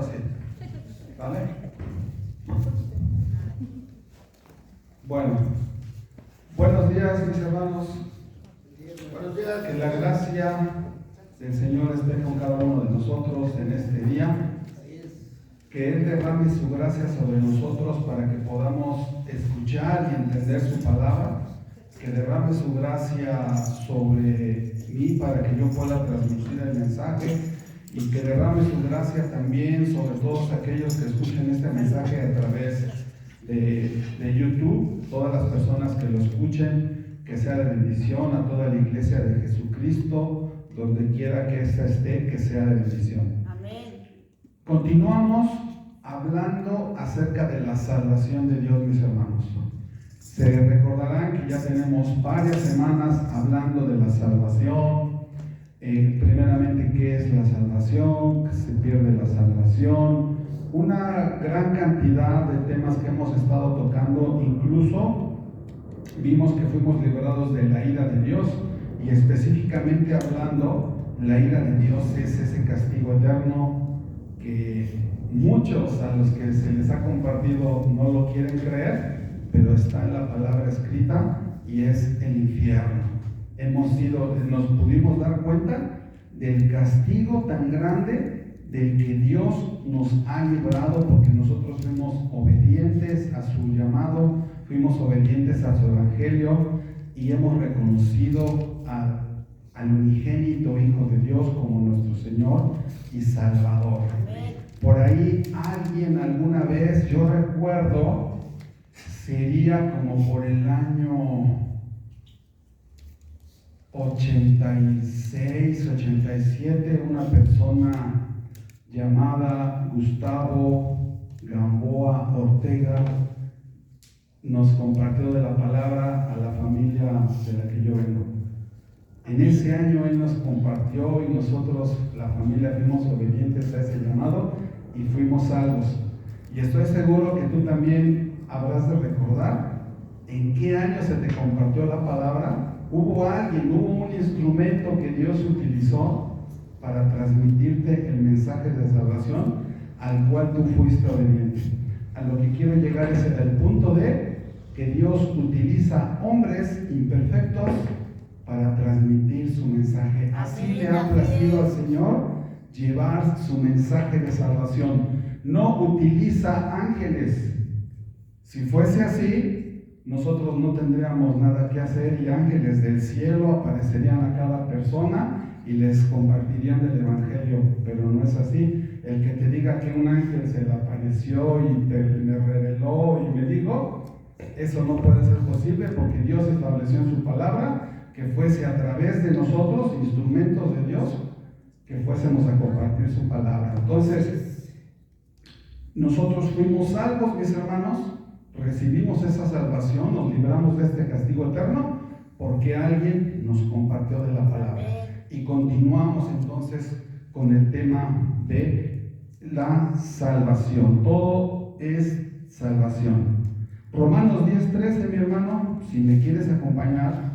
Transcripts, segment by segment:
sí. ¿Vale? Bueno, buenos días, mis hermanos. Buenos días. Que la gracia del Señor esté con cada uno de nosotros en este día. Que Él derrame su gracia sobre nosotros para que podamos escuchar y entender su palabra. Que derrame su gracia sobre mí para que yo pueda transmitir el mensaje. Y que derrame su gracia también sobre todos aquellos que escuchen este mensaje a través de YouTube. Todas las personas que lo escuchen, que sea de bendición a toda la iglesia de Jesucristo, donde quiera que ésta esté, que sea de bendición. Amén. Continuamos hablando acerca de la salvación de Dios, mis hermanos. Se recordarán que ya tenemos varias semanas hablando de la salvación. Primeramente, ¿qué es la salvación? ¿Qué se pierde la salvación? Una gran cantidad de temas que hemos estado tocando. Incluso vimos que fuimos liberados de la ira de Dios, y específicamente hablando, la ira de Dios es ese castigo eterno que muchos a los que se les ha compartido no lo quieren creer, pero está en la palabra escrita, y es el infierno. Nos pudimos dar cuenta del castigo tan grande del que Dios nos ha librado, porque nosotros fuimos obedientes a su llamado, fuimos obedientes a su evangelio, y hemos reconocido al unigénito Hijo de Dios como nuestro Señor y Salvador. Por ahí alguien alguna vez, yo recuerdo, sería como por el año 86, 87, una persona llamada Gustavo Gamboa Ortega nos compartió de la palabra a la familia de la que yo vengo. En ese año él nos compartió, y nosotros, la familia, fuimos obedientes a ese llamado y fuimos salvos. Y estoy seguro que tú también habrás de recordar en qué año se te compartió la palabra. Hubo un instrumento que Dios utilizó para transmitirte el mensaje de salvación al cual tú fuiste obediente. A lo que quiero llegar es el punto de que Dios utiliza hombres imperfectos para transmitir su mensaje. Así le ha placido al Señor llevar su mensaje de salvación. No utiliza ángeles. Si fuese así, nosotros no tendríamos nada que hacer, y ángeles del cielo aparecerían a cada persona y les compartirían el evangelio, pero no es así. El que te diga que un ángel se le apareció y me reveló y me dijo, eso no puede ser posible, porque Dios estableció en su palabra que fuese a través de nosotros, instrumentos de Dios, que fuésemos a compartir su palabra. Entonces, nosotros fuimos salvos, mis hermanos, recibimos esa salvación, nos libramos de este castigo eterno, porque alguien nos compartió de la palabra. Y continuamos entonces con el tema de la salvación. Todo es salvación. Romanos 10:13, mi hermano, si me quieres acompañar.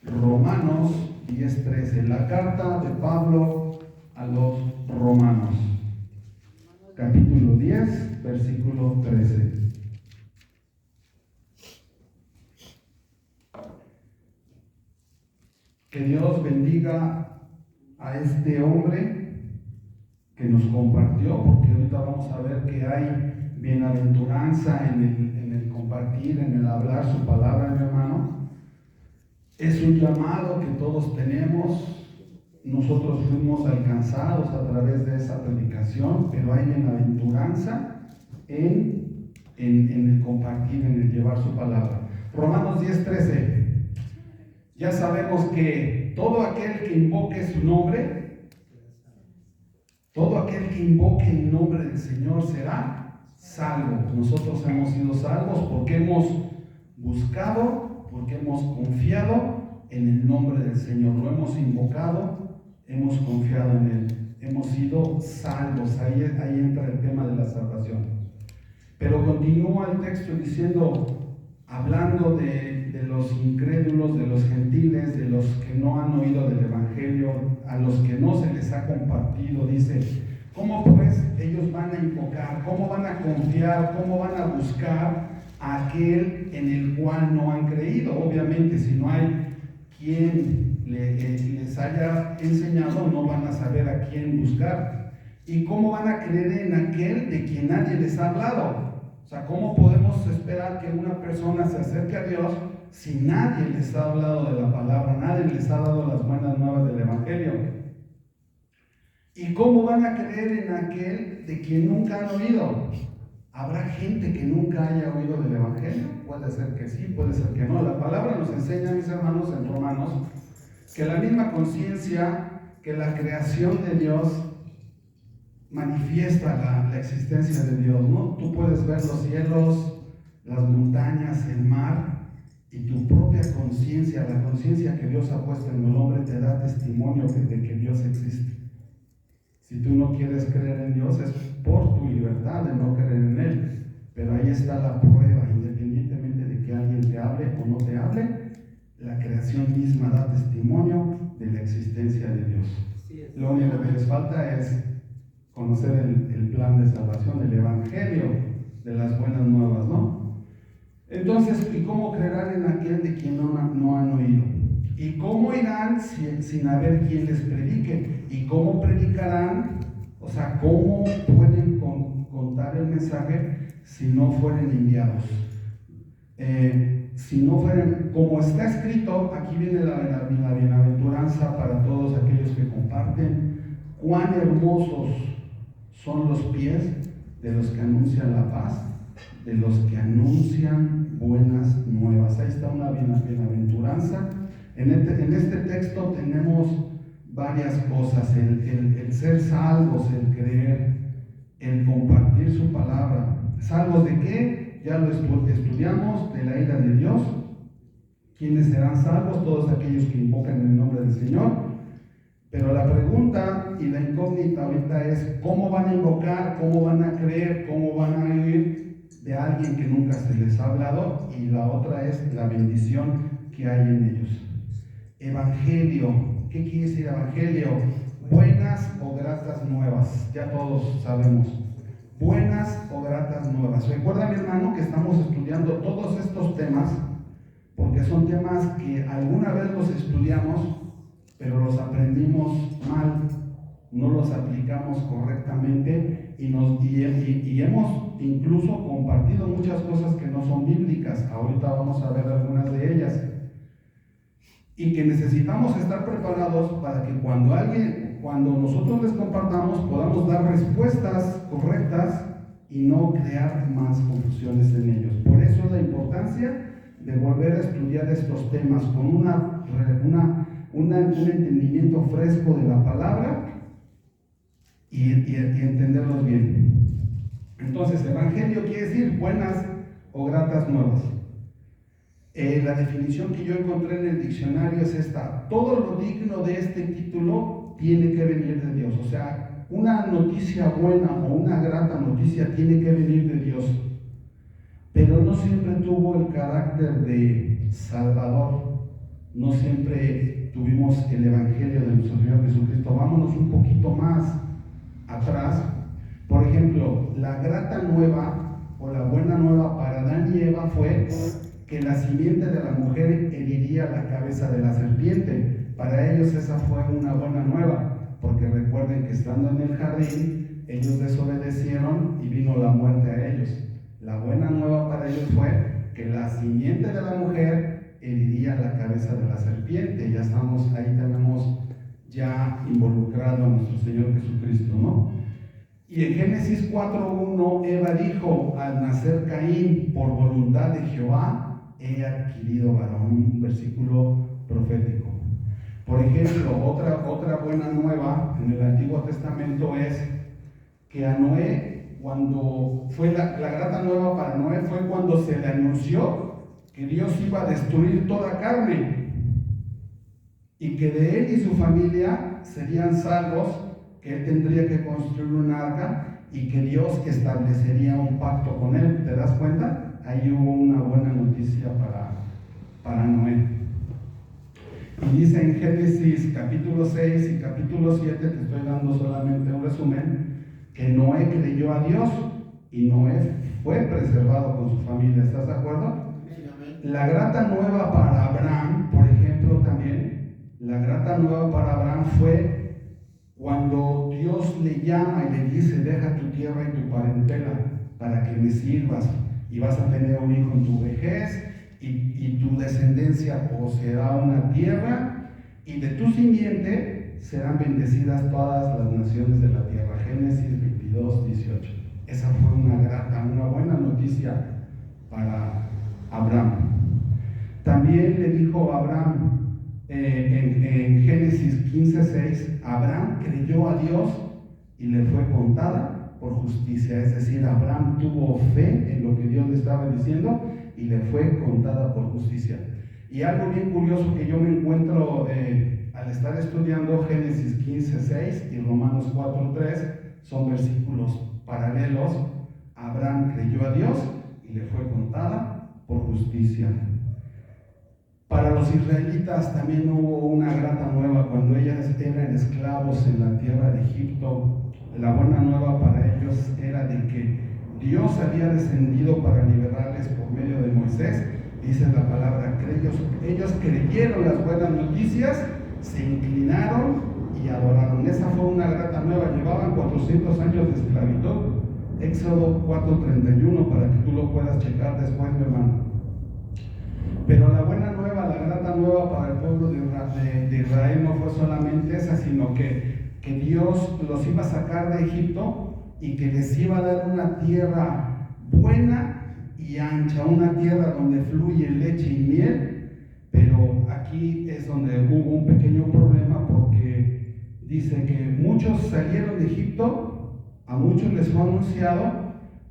Romanos 10:13, la carta de Pablo a los romanos, capítulo 10, versículo 13. Que Dios bendiga a este hombre que nos compartió, porque ahorita vamos a ver que hay bienaventuranza en el compartir, en el hablar su palabra, mi hermano. Es un llamado que todos tenemos. Nosotros fuimos alcanzados a través de esa predicación, pero hay bienaventuranza en el compartir, en el llevar su palabra. Romanos 10:13. Ya sabemos que todo aquel que invoque su nombre, todo aquel que invoque el nombre del Señor será salvo. Nosotros hemos sido salvos porque hemos buscado, porque hemos confiado en el nombre del Señor. Lo hemos invocado, hemos confiado en Él. Hemos sido salvos. Ahí entra el tema de la salvación. Pero continúa el texto diciendo, hablando de los incrédulos, de los gentiles, de los que no han oído del evangelio, a los que no se les ha compartido, dice, ¿cómo pues ellos van a invocar, cómo van a confiar, cómo van a buscar a aquel en el cual no han creído. Obviamente, si no hay quien les haya enseñado, no van a saber a quién buscar. ¿Y cómo van a creer en aquel de quien nadie les ha hablado? O sea, ¿cómo podemos esperar que una persona se acerque a Dios si nadie les ha hablado de la palabra, nadie les ha dado las buenas nuevas del Evangelio? ¿Y cómo van a creer en aquel de quien nunca han oído? ¿Habrá gente que nunca haya oído del Evangelio? Puede ser que sí, puede ser que no. La palabra nos enseña, mis hermanos, en Romanos, que la misma conciencia, que la creación de Dios manifiesta la existencia de Dios, ¿no? Tú puedes ver los cielos, las montañas, el mar, y tu propia conciencia, la conciencia que Dios ha puesto en el hombre, te da testimonio de que Dios existe. Si tú no quieres creer en Dios, es por tu libertad de no creer en Él, pero ahí está la prueba, independientemente de que alguien te hable o no te hable, la creación misma da testimonio de la existencia de Dios. Lo único que les falta es conocer el plan de salvación, el Evangelio de las buenas nuevas, ¿no? Entonces, ¿y cómo creerán en aquel de quien no han oído? ¿Y cómo irán sin haber quien les predique? ¿Y cómo predicarán? O sea, ¿cómo pueden contar el mensaje si no fueren enviados? Si no fueren, como está escrito, aquí viene la bienaventuranza para todos aquellos que comparten. Cuán hermosos son los pies de los que anuncian la paz, de los que anuncian buenas nuevas. Ahí está una bienaventuranza. En este texto tenemos varias cosas: el ser salvos, el creer, el compartir su palabra. ¿Salvos de qué? Ya lo estudiamos, de la ira de Dios. ¿Quiénes serán salvos? Todos aquellos que invocan el nombre del Señor. Pero la pregunta y la incógnita ahorita es: ¿cómo van a invocar? ¿Cómo van a creer? ¿Cómo van a oír de alguien que nunca se les ha hablado? Y la otra es la bendición que hay en ellos. Evangelio. ¿Qué quiere decir evangelio? Buenas o gratas nuevas. Ya todos sabemos. Buenas o gratas nuevas. Recuerda, mi hermano, que estamos estudiando todos estos temas porque son temas que alguna vez los estudiamos, pero los aprendimos mal, no los aplicamos correctamente y hemos incluso compartido muchas cosas que no son bíblicas. Ahorita vamos a ver algunas de ellas. Y que necesitamos estar preparados para que cuando nosotros les compartamos, podamos dar respuestas correctas y no crear más confusiones en ellos. Por eso es la importancia de volver a estudiar estos temas con un entendimiento fresco de la palabra y entenderlos bien. Entonces, evangelio quiere decir buenas o gratas nuevas. La definición que yo encontré en el diccionario es esta: todo lo digno de este título tiene que venir de Dios. O sea, una noticia buena o una grata noticia tiene que venir de Dios, pero no siempre tuvo el carácter de Salvador. No siempre tuvimos el Evangelio de nuestro Señor Jesucristo. Vámonos un poquito más atrás. Por ejemplo, la grata nueva o la buena nueva para Adán y Eva fue que la simiente de la mujer heriría la cabeza de la serpiente. Para ellos esa fue una buena nueva, porque recuerden que estando en el jardín, ellos desobedecieron y vino la muerte a ellos. La buena nueva para ellos fue que la simiente de la mujer heriría la cabeza de la serpiente. Ya estamos, ahí tenemos ya involucrado a nuestro Señor Jesucristo, ¿no? Y en Génesis 4:1, Eva dijo: al nacer Caín por voluntad de Jehová, he adquirido varón. Un versículo profético. Por ejemplo, otra buena nueva en el Antiguo Testamento es que a Noé, cuando fue la grata nueva para Noé, fue cuando se le anunció que Dios iba a destruir toda carne y que de él y su familia serían salvos, que él tendría que construir un arca y que Dios establecería un pacto con él. ¿Te das cuenta? Ahí hubo una buena noticia para Noé. Y dice en Génesis capítulo 6 y capítulo 7, te estoy dando solamente un resumen, que Noé creyó a Dios y Noé fue preservado con su familia. ¿Estás de acuerdo? La grata nueva para Abraham, por ejemplo, también, la grata nueva para Abraham fue cuando Dios le llama y le dice: deja tu tierra y tu parentela para que me sirvas, y vas a tener un hijo en tu vejez, y tu descendencia poseerá una tierra, y de tu simiente serán bendecidas todas las naciones de la tierra. Génesis 22:18. Esa fue una buena noticia para Abraham. También le dijo Abraham en Génesis 15:6, Abraham creyó a Dios y le fue contada por justicia. Es decir, Abraham tuvo fe en lo que Dios le estaba diciendo y le fue contada por justicia. Y algo bien curioso que yo me encuentro al estar estudiando Génesis 15:6 y Romanos 4:3, son versículos paralelos. Abraham creyó a Dios y le fue contada por justicia. Para los israelitas también hubo una grata nueva cuando ellos eran esclavos en la tierra de Egipto. La buena nueva para ellos era de que Dios había descendido para liberarles por medio de Moisés. Dice la palabra que ellos creyeron las buenas noticias, se inclinaron y adoraron. Esa fue una grata nueva. Llevaban 400 años de esclavitud. Éxodo 4:31, para que tú lo puedas checar después, mi hermano. Pero la buena nueva, la grata nueva para el pueblo de Israel no fue solamente esa, sino que Dios los iba a sacar de Egipto y que les iba a dar una tierra buena y ancha, una tierra donde fluye leche y miel. Pero aquí es donde hubo un pequeño problema, porque dice que muchos salieron de Egipto, a muchos les fue anunciado,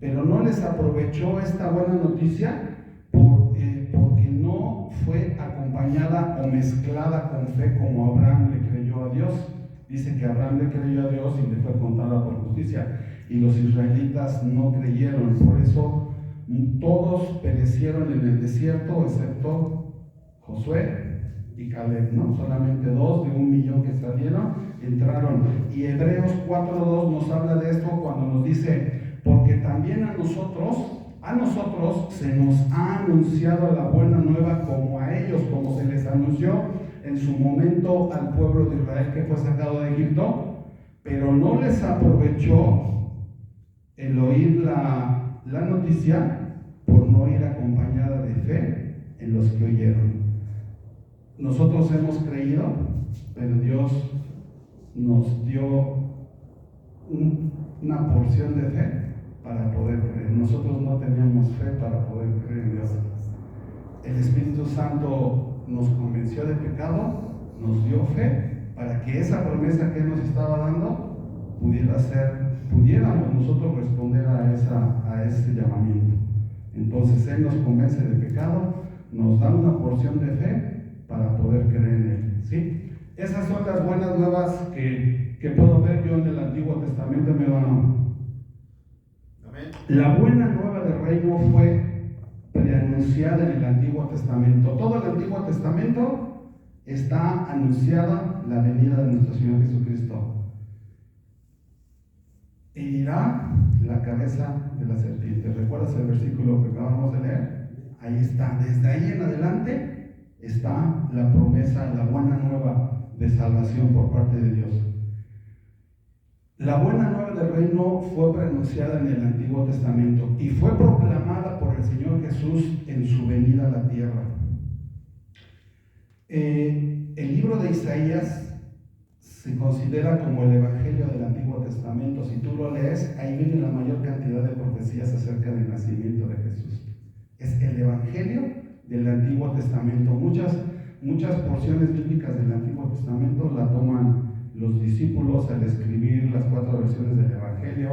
pero no les aprovechó esta buena noticia porque no fue acompañada o mezclada con fe como Abraham le creyó a Dios. Dice que Abraham le creyó a Dios y le fue contada por justicia, y los israelitas no creyeron. Por eso todos perecieron en el desierto, excepto Josué y Caleb, ¿no? Solamente 2 de 1,000,000 que salieron, entraron. Y Hebreos 4:2 nos habla de esto cuando nos dice: porque también a nosotros se nos ha anunciado la buena nueva como a ellos, como se les anunció en su momento al pueblo de Israel que fue sacado de Egipto, pero no les aprovechó el oír la noticia por no ir acompañada de fe en los que oyeron. Nosotros hemos creído, pero Dios nos dio una porción de fe para poder creer. Nosotros no teníamos fe para poder creer en Dios. El Espíritu Santo nos convenció de pecado, nos dio fe para que esa promesa que Él nos estaba dando pudiéramos nosotros responder a ese llamamiento. Entonces Él nos convence de pecado, nos da una porción de fe para poder creer en Él, ¿sí? Esas son las buenas nuevas que puedo ver yo en el Antiguo Testamento, mi hermano. La buena nueva del reino fue preanunciada en el Antiguo Testamento. Todo el Antiguo Testamento está anunciada la venida de nuestro Señor Jesucristo. Herirá la cabeza de la serpiente. ¿Recuerdas el versículo que acabamos de leer? Ahí está. Desde ahí en adelante está la promesa, la buena nueva de salvación por parte de Dios. La buena nueva del reino fue pronunciada en el Antiguo Testamento y fue proclamada por el Señor Jesús en su venida a la tierra. El libro de Isaías se considera como el Evangelio del Antiguo Testamento. Si tú lo lees, ahí viene la mayor cantidad de profecías acerca del nacimiento de Jesús. Es el Evangelio del Antiguo Testamento. Muchas porciones bíblicas del Antiguo Testamento la toman los discípulos al escribir las 4 versiones del Evangelio,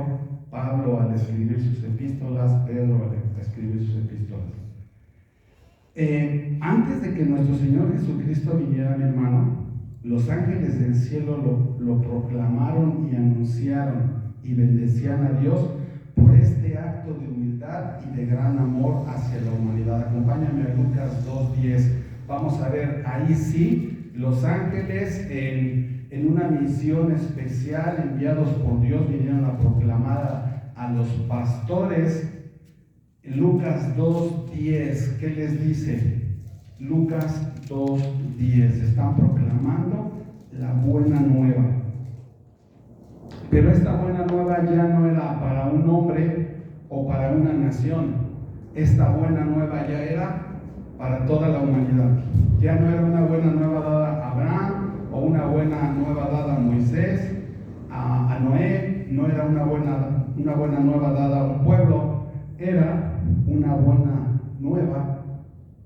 Pablo al escribir sus epístolas, Pedro al escribir sus epístolas. Antes de que nuestro Señor Jesucristo viniera, mi hermano, los ángeles del cielo lo proclamaron y anunciaron y bendecían a Dios por este acto de humildad y de gran amor hacia la humanidad. Acompáñame a Lucas 2:10. Vamos a ver, ahí sí, los ángeles en en una misión especial, enviados por Dios, vinieron a proclamar a los pastores. Lucas 2:10, ¿qué les dice? Lucas 2:10, están proclamando la buena nueva. Pero esta buena nueva ya no era para un hombre o para una nación. Esta buena nueva ya era para toda la humanidad. Ya no era una buena nueva dada a Abraham o una buena nueva dada a Moisés, a Noé. No era una buena nueva dada a un pueblo. Era una buena nueva,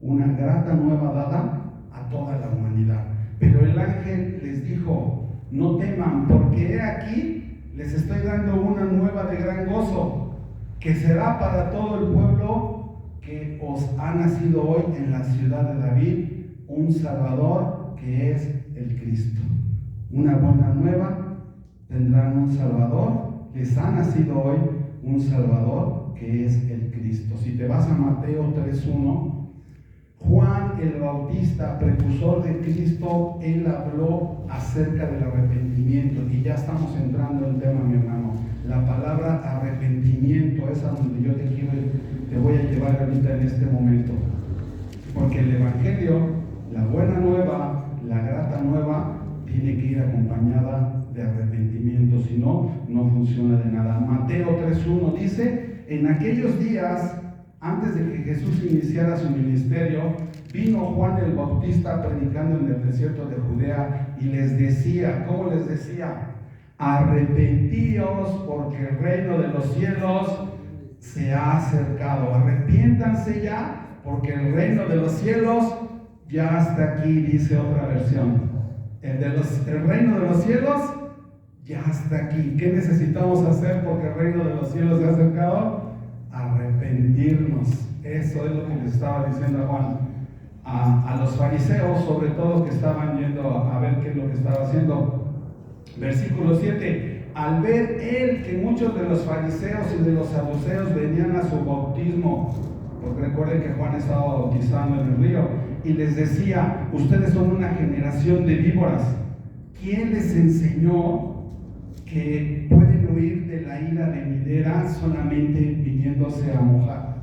una grata nueva dada a toda la humanidad. Pero el ángel les dijo: no teman, porque he aquí les estoy dando una nueva de gran gozo, que será para todo el pueblo, que os ha nacido hoy en la ciudad de David un Salvador, que es el Cristo. Una buena nueva, tendrán un Salvador, les ha nacido hoy un Salvador, que es el Cristo. Si te vas a Mateo 3:1, Juan el Bautista, precursor de Cristo, él habló acerca del arrepentimiento, y ya estamos entrando en el tema, mi hermano. La palabra arrepentimiento es a donde yo te voy a llevar ahorita en este momento, porque el Evangelio, la buena nueva, la grata nueva, tiene que ir acompañada de arrepentimiento, si no, no funciona de nada. Mateo 3:1 dice: en aquellos días, antes de que Jesús iniciara su ministerio, vino Juan el Bautista predicando en el desierto de Judea y les decía, ¿cómo les decía? Arrepentíos, porque el reino de los cielos se ha acercado. Arrepiéntanse ya, porque el reino de los cielos ya está aquí, dice otra versión. El reino de los cielos ya está aquí. ¿Qué necesitamos hacer porque el reino de los cielos se ha acercado? Arrepentirnos. Eso es lo que les estaba diciendo a Juan, a los fariseos, sobre todo, que estaban yendo a ver qué es lo que estaba haciendo. Versículo 7: al ver él que muchos de los fariseos y de los saduceos venían a su bautismo, porque recuerden que Juan estaba bautizando en el río, y les decía: ustedes son una generación de víboras, ¿quién les enseñó que pueden huir de la ira venidera solamente viniéndose a mojar?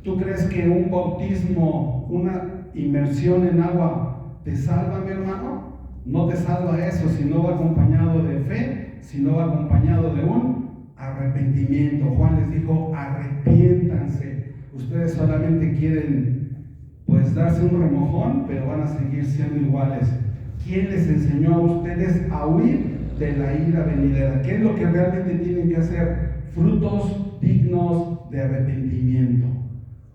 ¿Tú crees que un bautismo, una inmersión en agua te salva, mi hermano? No te salva eso si no va acompañado de fe, si no va acompañado de un arrepentimiento. Juan les dijo: arrepiéntanse. Ustedes solamente quieren pues darse un remojón, pero van a seguir siendo iguales. ¿Quién les enseñó a ustedes a huir de la ira venidera? ¿Qué es lo que realmente tienen que hacer? Frutos dignos de arrepentimiento.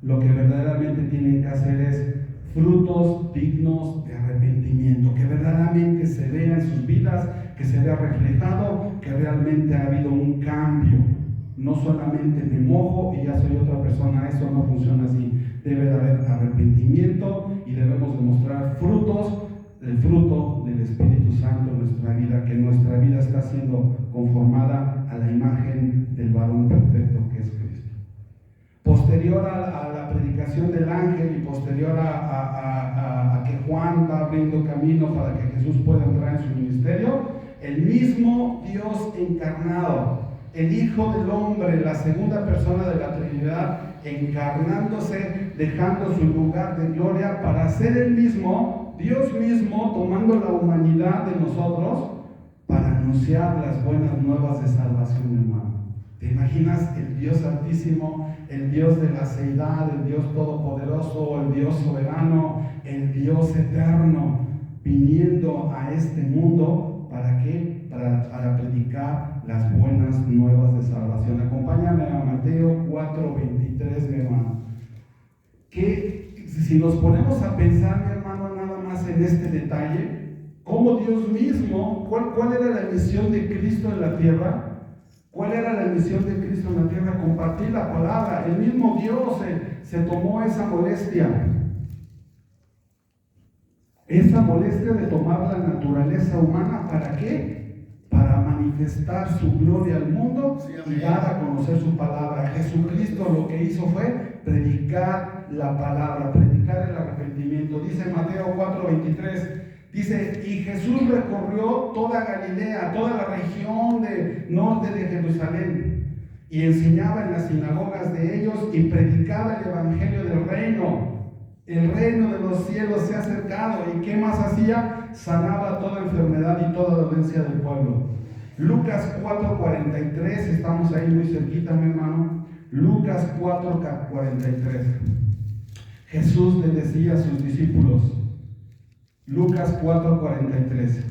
Lo que verdaderamente tienen que hacer es frutos dignos de arrepentimiento, que verdaderamente se vea en sus vidas, que se vea reflejado, que realmente ha habido un cambio. No solamente me mojo y ya soy otra persona, eso no funciona así. Debe de haber arrepentimiento y debemos demostrar frutos, el fruto del Espíritu Santo en nuestra vida, que nuestra vida está siendo conformada a la imagen del varón perfecto que es Cristo. Posterior a la predicación del ángel y posterior a que Juan va abriendo camino para que Jesús pueda entrar en su ministerio, el mismo Dios encarnado, el Hijo del Hombre, la segunda persona de la Trinidad, encarnándose, dejando su lugar de gloria para ser el mismo, Dios mismo, tomando la humanidad de nosotros para anunciar las buenas nuevas de salvación, hermano. ¿Te imaginas el Dios Altísimo, el Dios de la seidad, el Dios todopoderoso, el Dios soberano, el Dios eterno, viniendo a este mundo? ¿Para qué? Para predicar las buenas nuevas de salvación. Acompáñame a Mateo 4:23, mi hermano. Que si nos ponemos a pensar, mi hermano, nada más en este detalle, cómo Dios mismo, ¿cuál era la misión de Cristo en la tierra? ¿Cuál era la misión de Cristo en la tierra? Compartir la palabra. El mismo Dios se tomó esa molestia de tomar la naturaleza humana. ¿Para qué? Para manifestar su gloria al mundo y dar a conocer su palabra. Jesucristo lo que hizo fue predicar la palabra, predicar el arrepentimiento. Dice Mateo 4:23: Dice, y Jesús recorrió toda Galilea, toda la región del norte de Jerusalén, y enseñaba en las sinagogas de ellos y predicaba el evangelio del reino. El reino de los cielos se ha acercado. ¿Y qué más hacía? Sanaba toda enfermedad y toda dolencia del pueblo. Lucas 4:43, estamos ahí muy cerquita, mi hermano. Lucas 4:43. Jesús le decía a sus discípulos, Lucas 4:43.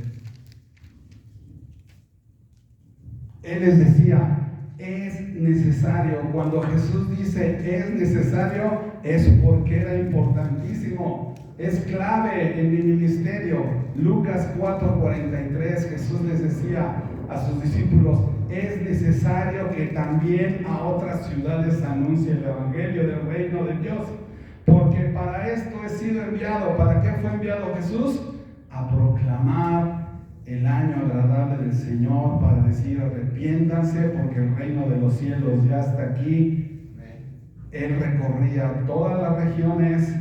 Él les decía, es necesario. Cuando Jesús dice es necesario, es porque era importantísimo. Es clave en mi ministerio. Lucas 4:43, Jesús les decía a sus discípulos, es necesario que también a otras ciudades anuncie el evangelio del reino de Dios. Porque para esto he sido enviado. ¿Para qué fue enviado Jesús? A proclamar el año agradable del Señor, para decir arrepiéntanse porque el reino de los cielos ya está aquí. Él recorría todas las regiones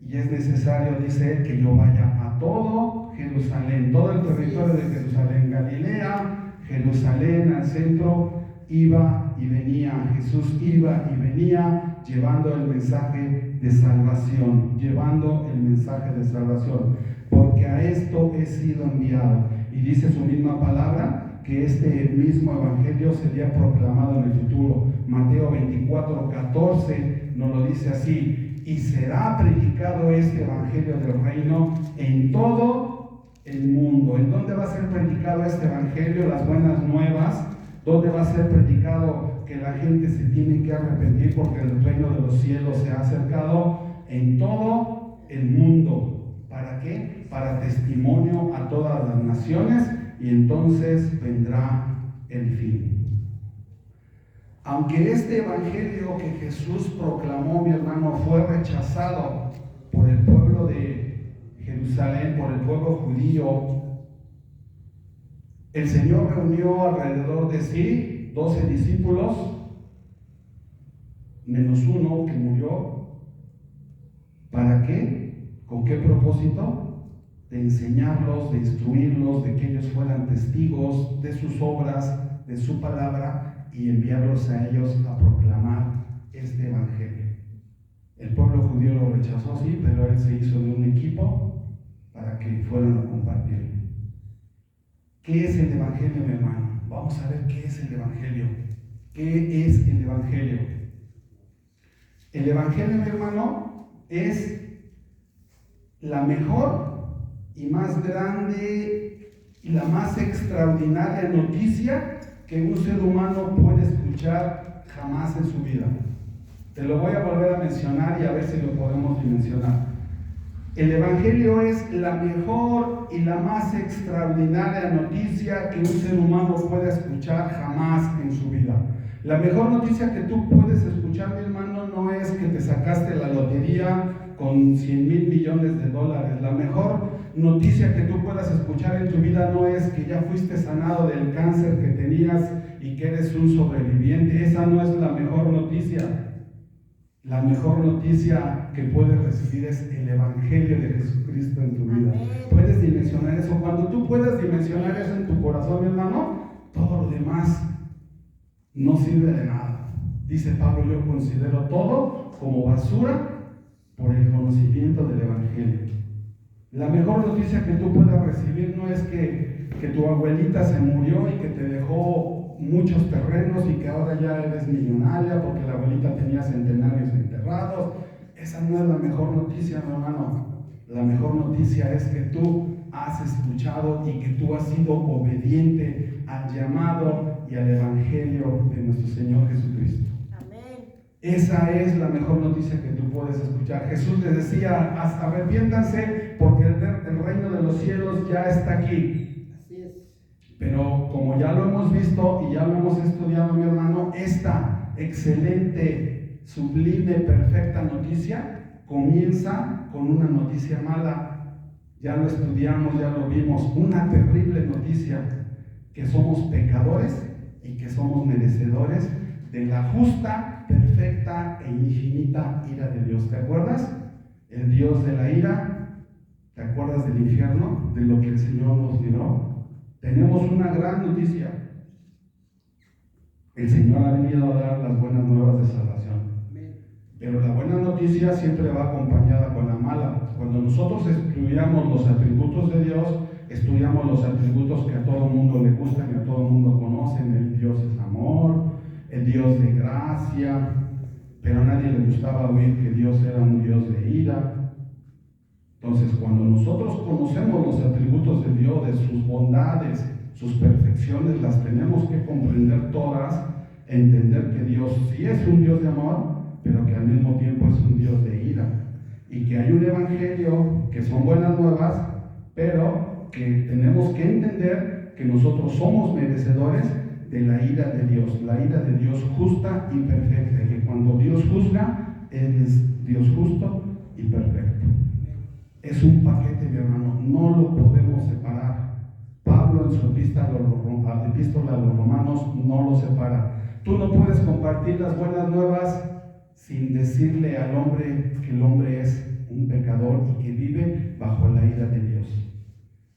y es necesario, dice, que yo vaya a todo Jerusalén, todo el territorio de Jerusalén, Galilea, Jerusalén, al centro, iba y venía. Jesús iba y venía llevando el mensaje de salvación, llevando el mensaje de salvación, porque a esto he sido enviado. Y dice su misma palabra que este mismo evangelio sería proclamado en el futuro. Mateo 24:14 nos lo dice así: y será predicado este evangelio del reino en todo el mundo. ¿En dónde va a ser predicado este evangelio? Las buenas nuevas. ¿Dónde va a ser predicado que la gente se tiene que arrepentir porque el reino de los cielos se ha acercado? En todo el mundo. ¿Para qué? Para testimonio a todas las naciones, y entonces vendrá el fin. Aunque este evangelio que Jesús proclamó, mi hermano, fue rechazado por el pueblo de Jerusalén, por el pueblo judío, el Señor reunió alrededor de sí 12 discípulos, menos uno que murió. ¿Para qué? ¿Con qué propósito? De enseñarlos, de instruirlos, de que ellos fueran testigos de sus obras, de su palabra, y enviarlos a ellos a proclamar este evangelio. El pueblo judío lo rechazó, sí, pero él se hizo de un equipo para que fueran a compartirlo. ¿Qué es el evangelio, mi hermano? Vamos a ver qué es el evangelio. ¿Qué es el evangelio? El evangelio, mi hermano, es la mejor y más grande y la más extraordinaria noticia que un ser humano puede escuchar jamás en su vida. Te lo voy a volver a mencionar y a ver si lo podemos dimensionar. El evangelio es la mejor y la más extraordinaria noticia que un ser humano puede escuchar jamás en su vida. La mejor noticia que tú puedes escuchar, mi hermano, no es que te sacaste la lotería con 100,000 millones de dólares. La mejor noticia que tú puedas escuchar en tu vida no es que ya fuiste sanado del cáncer que tenías y que eres un sobreviviente. Esa no es la mejor noticia. La mejor noticia que puedes recibir es el evangelio de Jesucristo en tu vida. ¿Puedes dimensionar eso? Cuando tú puedas dimensionar eso en tu corazón, mi hermano, todo lo demás no sirve de nada. Dice Pablo, yo considero todo como basura por el conocimiento del evangelio. La mejor noticia que tú puedas recibir no es que tu abuelita se murió y que te dejó muchos terrenos y que ahora ya eres millonaria porque la abuelita tenía centenarios enterrados. Esa no es la mejor noticia, mi hermano. La mejor noticia es que tú has escuchado y que tú has sido obediente al llamado y al evangelio de nuestro Señor Jesucristo. Amén. Esa es la mejor noticia que tú puedes escuchar. Jesús les decía, arrepiéntanse porque el reino de los cielos ya está aquí. Pero como ya lo hemos visto y ya lo hemos estudiado, mi hermano, esta excelente, sublime, perfecta noticia comienza con una noticia mala. Ya lo estudiamos, ya lo vimos. Una terrible noticia, que somos pecadores y que somos merecedores de la justa, perfecta e infinita ira de Dios. ¿Te acuerdas? El Dios de la ira ¿Te acuerdas del infierno? De lo que el Señor nos libró. Tenemos una gran noticia. El Señor ha venido a dar las buenas nuevas de salvación. Pero la buena noticia siempre va acompañada con la mala. Cuando nosotros estudiamos los atributos de Dios, estudiamos los atributos que a todo el mundo le gustan y a todo el mundo conocen. El Dios es amor, el Dios de gracia, pero a nadie le gustaba oír que Dios era un Dios de ira. Entonces, cuando nosotros conocemos los atributos de Dios, de sus bondades, sus perfecciones, las tenemos que comprender todas, entender que Dios sí es un Dios de amor, pero que al mismo tiempo es un Dios de ira. Y que hay un evangelio que son buenas nuevas, pero que tenemos que entender que nosotros somos merecedores de la ira de Dios justa y perfecta. Y que cuando Dios juzga, Él es Dios justo y perfecto. Es un paquete, mi hermano, no lo podemos separar. Pablo en su epístola a los Romanos no lo separa. Tú no puedes compartir las buenas nuevas sin decirle al hombre que el hombre es un pecador y que vive bajo la ira de Dios.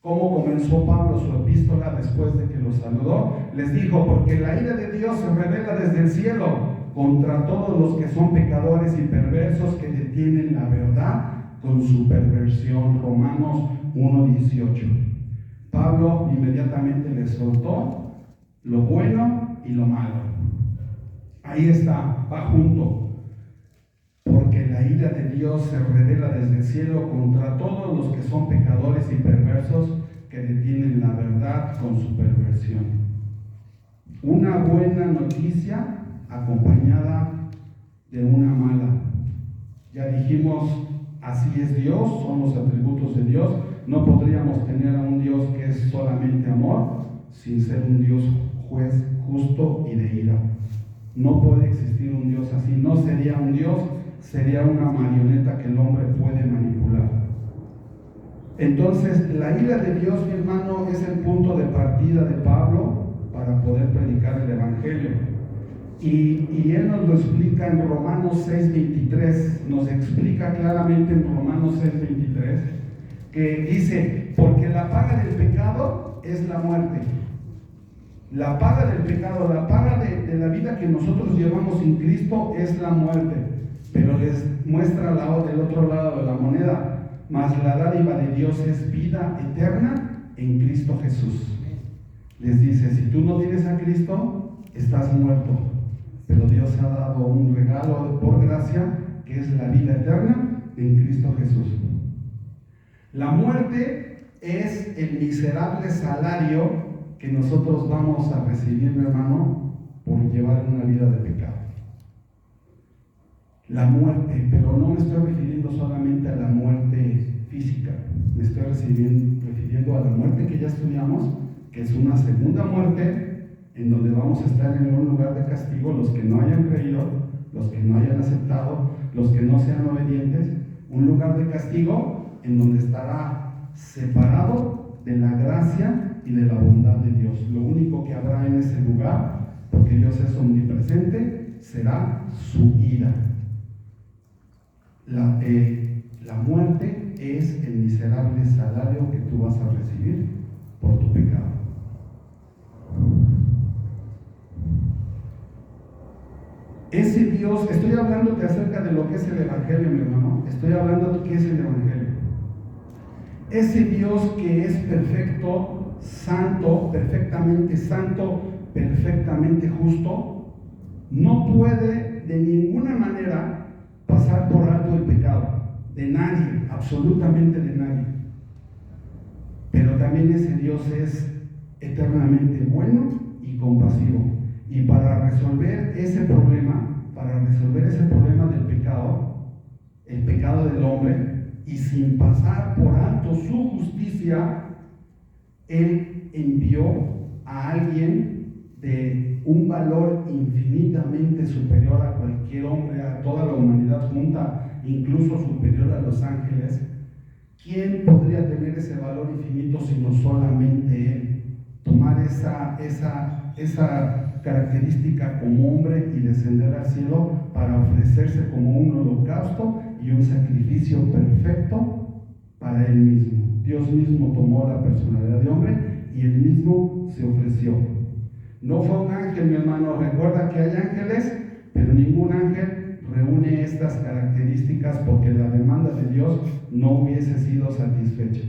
¿Cómo comenzó Pablo su epístola después de que los saludó? Les dijo, porque la ira de Dios se revela desde el cielo contra todos los que son pecadores y perversos que detienen la verdad con su perversión. Romanos 1:18. Pablo inmediatamente les soltó lo bueno y lo malo. Ahí está, va junto. Porque la ira de Dios se revela desde el cielo contra todos los que son pecadores y perversos que detienen la verdad con su perversión. Una buena noticia acompañada de una mala. Ya dijimos, así es Dios, son los atributos de Dios. No podríamos tener a un Dios que es solamente amor sin ser un Dios juez justo y de ira. No puede existir un Dios así. No sería un Dios, sería una marioneta que el hombre puede manipular. Entonces, la ira de Dios, mi hermano, es el punto de partida de Pablo para poder predicar el Evangelio. Y él nos lo explica en Romanos 6:23, nos explica claramente en Romanos 6:23, que dice, porque la paga del pecado es la muerte. La paga del pecado, la paga de la vida que nosotros llevamos sin Cristo es la muerte. Pero les muestra del otro lado de la moneda, mas la dádiva de Dios es vida eterna en Cristo Jesús. Les dice, si tú no tienes a Cristo, estás muerto. Pero Dios ha dado un regalo por gracia, que es la vida eterna en Cristo Jesús. La muerte es el miserable salario que nosotros vamos a recibir, mi hermano, por llevar una vida de pecado. La muerte, pero no me estoy refiriendo solamente a la muerte física, me estoy refiriendo a la muerte que ya estudiamos, que es una segunda muerte, en donde vamos a estar en un lugar de castigo, los que no hayan creído, los que no hayan aceptado, los que no sean obedientes, un lugar de castigo en donde estará separado de la gracia y de la bondad de Dios. Lo único que habrá en ese lugar, porque Dios es omnipresente, será su ira. La muerte es el miserable salario que tú vas a recibir por tu pecado. Ese Dios, estoy hablándote acerca de lo que es el Evangelio, mi hermano. Estoy hablando de qué es el Evangelio. Ese Dios que es perfecto, santo, perfectamente justo, no puede de ninguna manera pasar por alto el pecado. De nadie, absolutamente de nadie. Pero también ese Dios es eternamente bueno y compasivo. Y para resolver ese problema del pecado, el pecado del hombre, y sin pasar por alto su justicia, Él envió a alguien de un valor infinitamente superior a cualquier hombre, a toda la humanidad junta, incluso superior a los ángeles. ¿Quién podría tener ese valor infinito sino solamente Él? Tomar esa característica como hombre y descender al cielo para ofrecerse como un holocausto y un sacrificio perfecto para Él mismo. Dios mismo tomó la personalidad de hombre y Él mismo se ofreció. No fue un ángel, mi hermano. Recuerda que hay ángeles, pero ningún ángel reúne estas características porque la demanda de Dios no hubiese sido satisfecha.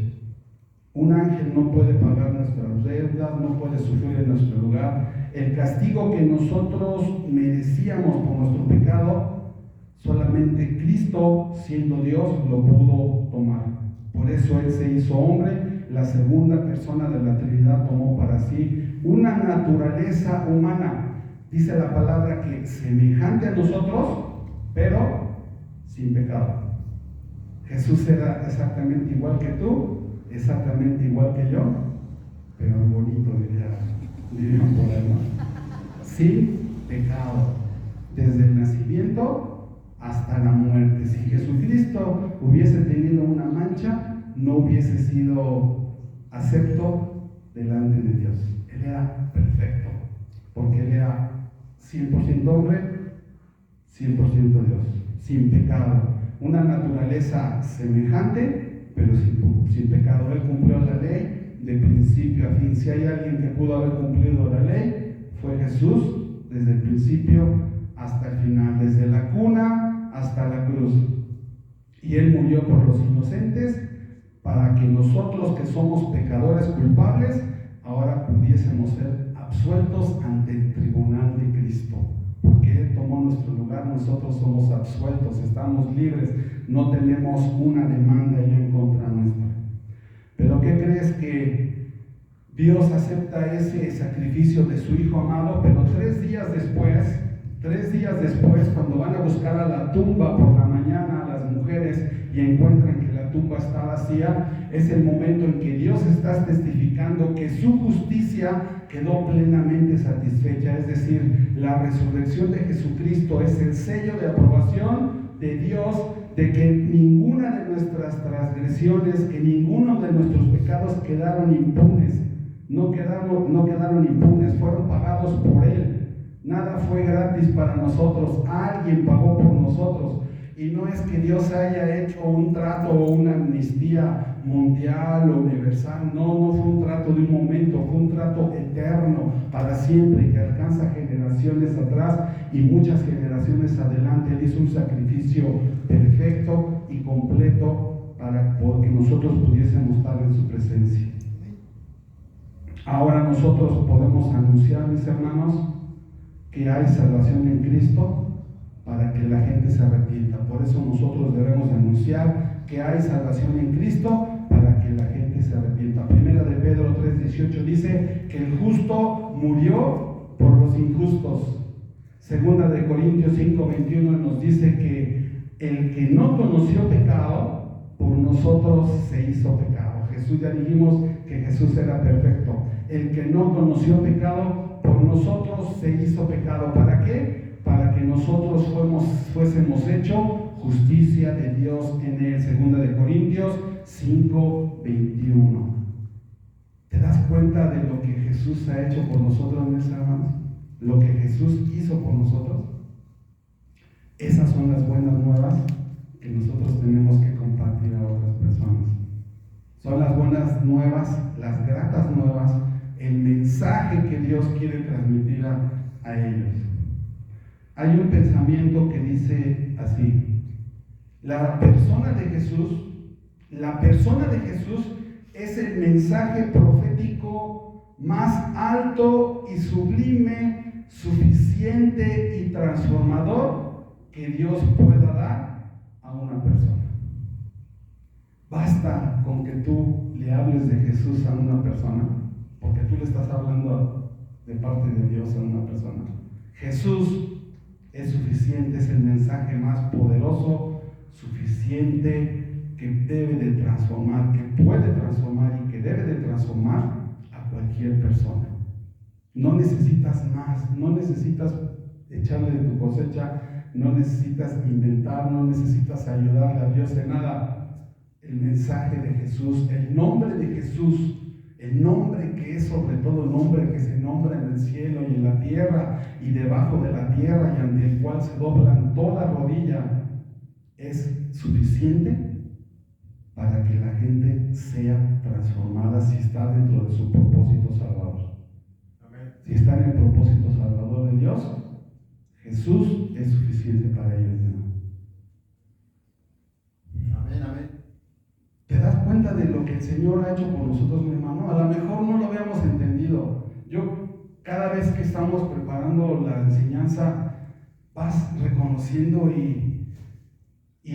Un ángel no puede pagar nuestras deudas, no puede sufrir en nuestro lugar. El castigo que nosotros merecíamos por nuestro pecado, solamente Cristo, siendo Dios, lo pudo tomar. Por eso Él se hizo hombre. La segunda persona de la Trinidad tomó para sí una naturaleza humana. Dice la palabra que semejante a nosotros, pero sin pecado. Jesús era exactamente igual que tú, exactamente igual que yo, pero bonito, dirían por ahí, ¿no? Sin pecado, desde el nacimiento hasta la muerte. Si Jesucristo hubiese tenido una mancha, no hubiese sido acepto delante de Dios. Él era perfecto, porque Él era 100% hombre, 100% Dios, sin pecado. Una naturaleza semejante, pero sin pecado. Él cumplió la ley de principio a fin. Si hay alguien que pudo haber cumplido la ley, fue Jesús, desde el principio hasta el final, desde la cuna hasta la cruz. Y Él murió por los inocentes, para que nosotros que somos pecadores culpables, ahora pudiésemos ser absueltos ante el tribunal de Cristo. Porque Él tomó nuestro lugar, nosotros somos absueltos, estamos libres, no tenemos una demanda ya en contra nuestra. Pero ¿qué crees? Que Dios acepta ese sacrificio de su Hijo amado, pero 3 días después, cuando van a buscar a la tumba por la mañana a las mujeres y encuentran que la tumba está vacía, es el momento en que Dios está testificando que su justicia quedó plenamente satisfecha. Es decir, la resurrección de Jesucristo es el sello de aprobación de Dios, de que ninguna de nuestras transgresiones, que ninguno de nuestros pecados quedaron impunes. No quedaron impunes, fueron pagados por Él. Nada fue gratis para nosotros, alguien pagó por nosotros. Y no es que Dios haya hecho un trato o una amnistía mundial o universal. No fue un trato de un momento, fue un trato eterno, para siempre, que alcanza generaciones atrás y muchas generaciones adelante. Él hizo un sacrificio perfecto y completo para que nosotros pudiésemos estar en su presencia. Ahora nosotros podemos anunciar, mis hermanos, que hay salvación en Cristo, para que la gente se arrepienta. Por eso nosotros debemos anunciar que hay salvación en Cristo, para que la gente se arrepienta. Primera de Pedro 3:18 dice que el justo murió por los injustos. Segunda de Corintios 5:21 nos dice que el que no conoció pecado, por nosotros se hizo pecado. Jesús, ya dijimos que Jesús era perfecto. El que no conoció pecado, por nosotros se hizo pecado. ¿Para qué? Para que nosotros fuésemos hecho justicia de Dios en Él. Segunda de Corintios 5:21. ¿Te das cuenta de lo que Jesús ha hecho por nosotros, mis hermanos? Lo que Jesús hizo por nosotros. Esas son las buenas nuevas que nosotros tenemos que compartir a otras personas. Son las buenas nuevas, las gratas nuevas, el mensaje que Dios quiere transmitir a ellos. Hay un pensamiento que dice así: la persona de Jesús es el mensaje profético más alto y sublime, suficiente y transformador que Dios pueda dar a una persona. Basta con que tú le hables de Jesús a una persona, porque tú le estás hablando de parte de Dios a una persona. Jesús es suficiente, es el mensaje más poderoso, suficiente, que debe de transformar, que puede transformar y que debe de transformar a cualquier persona. No necesitas más, no necesitas echarle de tu cosecha, no necesitas inventar, no necesitas ayudarle a Dios en nada. El mensaje de Jesús, el nombre de Jesús, el nombre que es sobre todo nombre, que se nombra en el cielo y en la tierra y debajo de la tierra, y ante el cual se doblan toda rodilla, es suficiente para que la gente sea transformada si está dentro de su propósito salvador. Amén. Si está en el propósito salvador de Dios, Jesús es suficiente para ellos. Amén, amén. ¿Te das cuenta de lo que el Señor ha hecho por nosotros, mi hermano? A lo mejor no lo habíamos entendido. Cada vez que estamos preparando la enseñanza, vas reconociendo y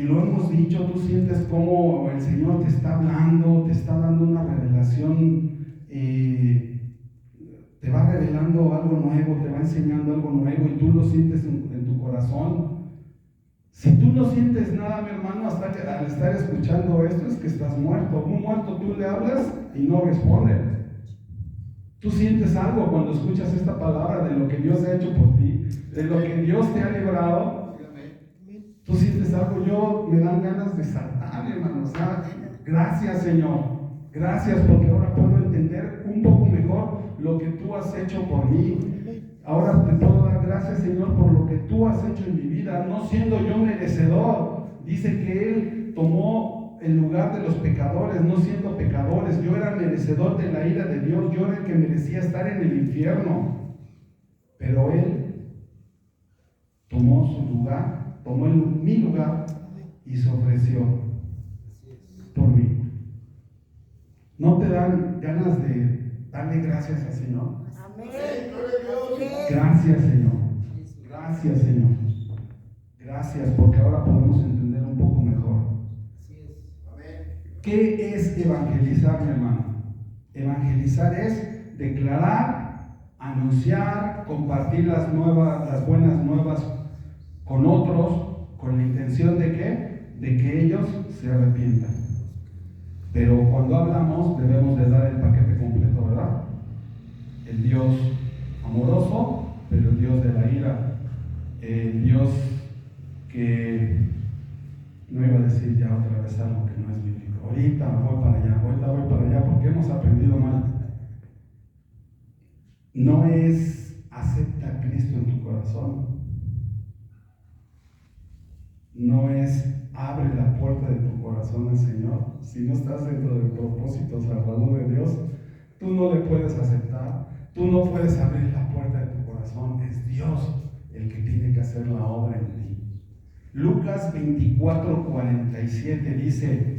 lo hemos dicho, tú sientes cómo el Señor te está hablando, te está dando una revelación, te va revelando algo nuevo, te va enseñando algo nuevo y tú lo sientes en tu corazón. Si tú no sientes nada, mi hermano, hasta que al estar escuchando esto es que estás muerto. Un muerto tú le hablas y no responde. Tú sientes algo cuando escuchas esta palabra de lo que Dios ha hecho por ti, de lo que Dios te ha librado. Tú sientes algo, me dan ganas de saltar, hermano. O sea, gracias, Señor. Gracias porque ahora puedo entender un poco mejor lo que tú has hecho por mí. Ahora te puedo dar gracias, Señor, por lo que tú has hecho en mi vida, no siendo yo merecedor. Dice que Él tomó el lugar de los pecadores, no siendo pecadores. Yo era merecedor de la ira de Dios, yo era el que merecía estar en el infierno. Pero Él tomó su lugar, tomó mi lugar y se ofreció por mí. ¿No te dan ganas de darle gracias al Señor? Amén. Gracias, Señor. Gracias, Señor. Gracias, porque ahora podemos entender un poco mejor. ¿Qué es evangelizar, mi hermano? Evangelizar es declarar, anunciar, compartir las buenas nuevas con otros, con la intención de ¿qué? De que ellos se arrepientan. Pero cuando hablamos debemos de dar el paquete completo, ¿verdad? El Dios amoroso, pero el Dios de la ira, el Dios que no iba a decir ya otra vez algo que no es bíblico. Ahorita voy para allá porque hemos aprendido mal. No es acepta a Cristo en tu corazón. No es abre la puerta de tu corazón al Señor. Si no estás dentro del propósito salvador de Dios, tú no le puedes aceptar. Tú no puedes abrir la puerta de tu corazón. Es Dios el que tiene que hacer la obra en ti. Lucas 24:47 dice: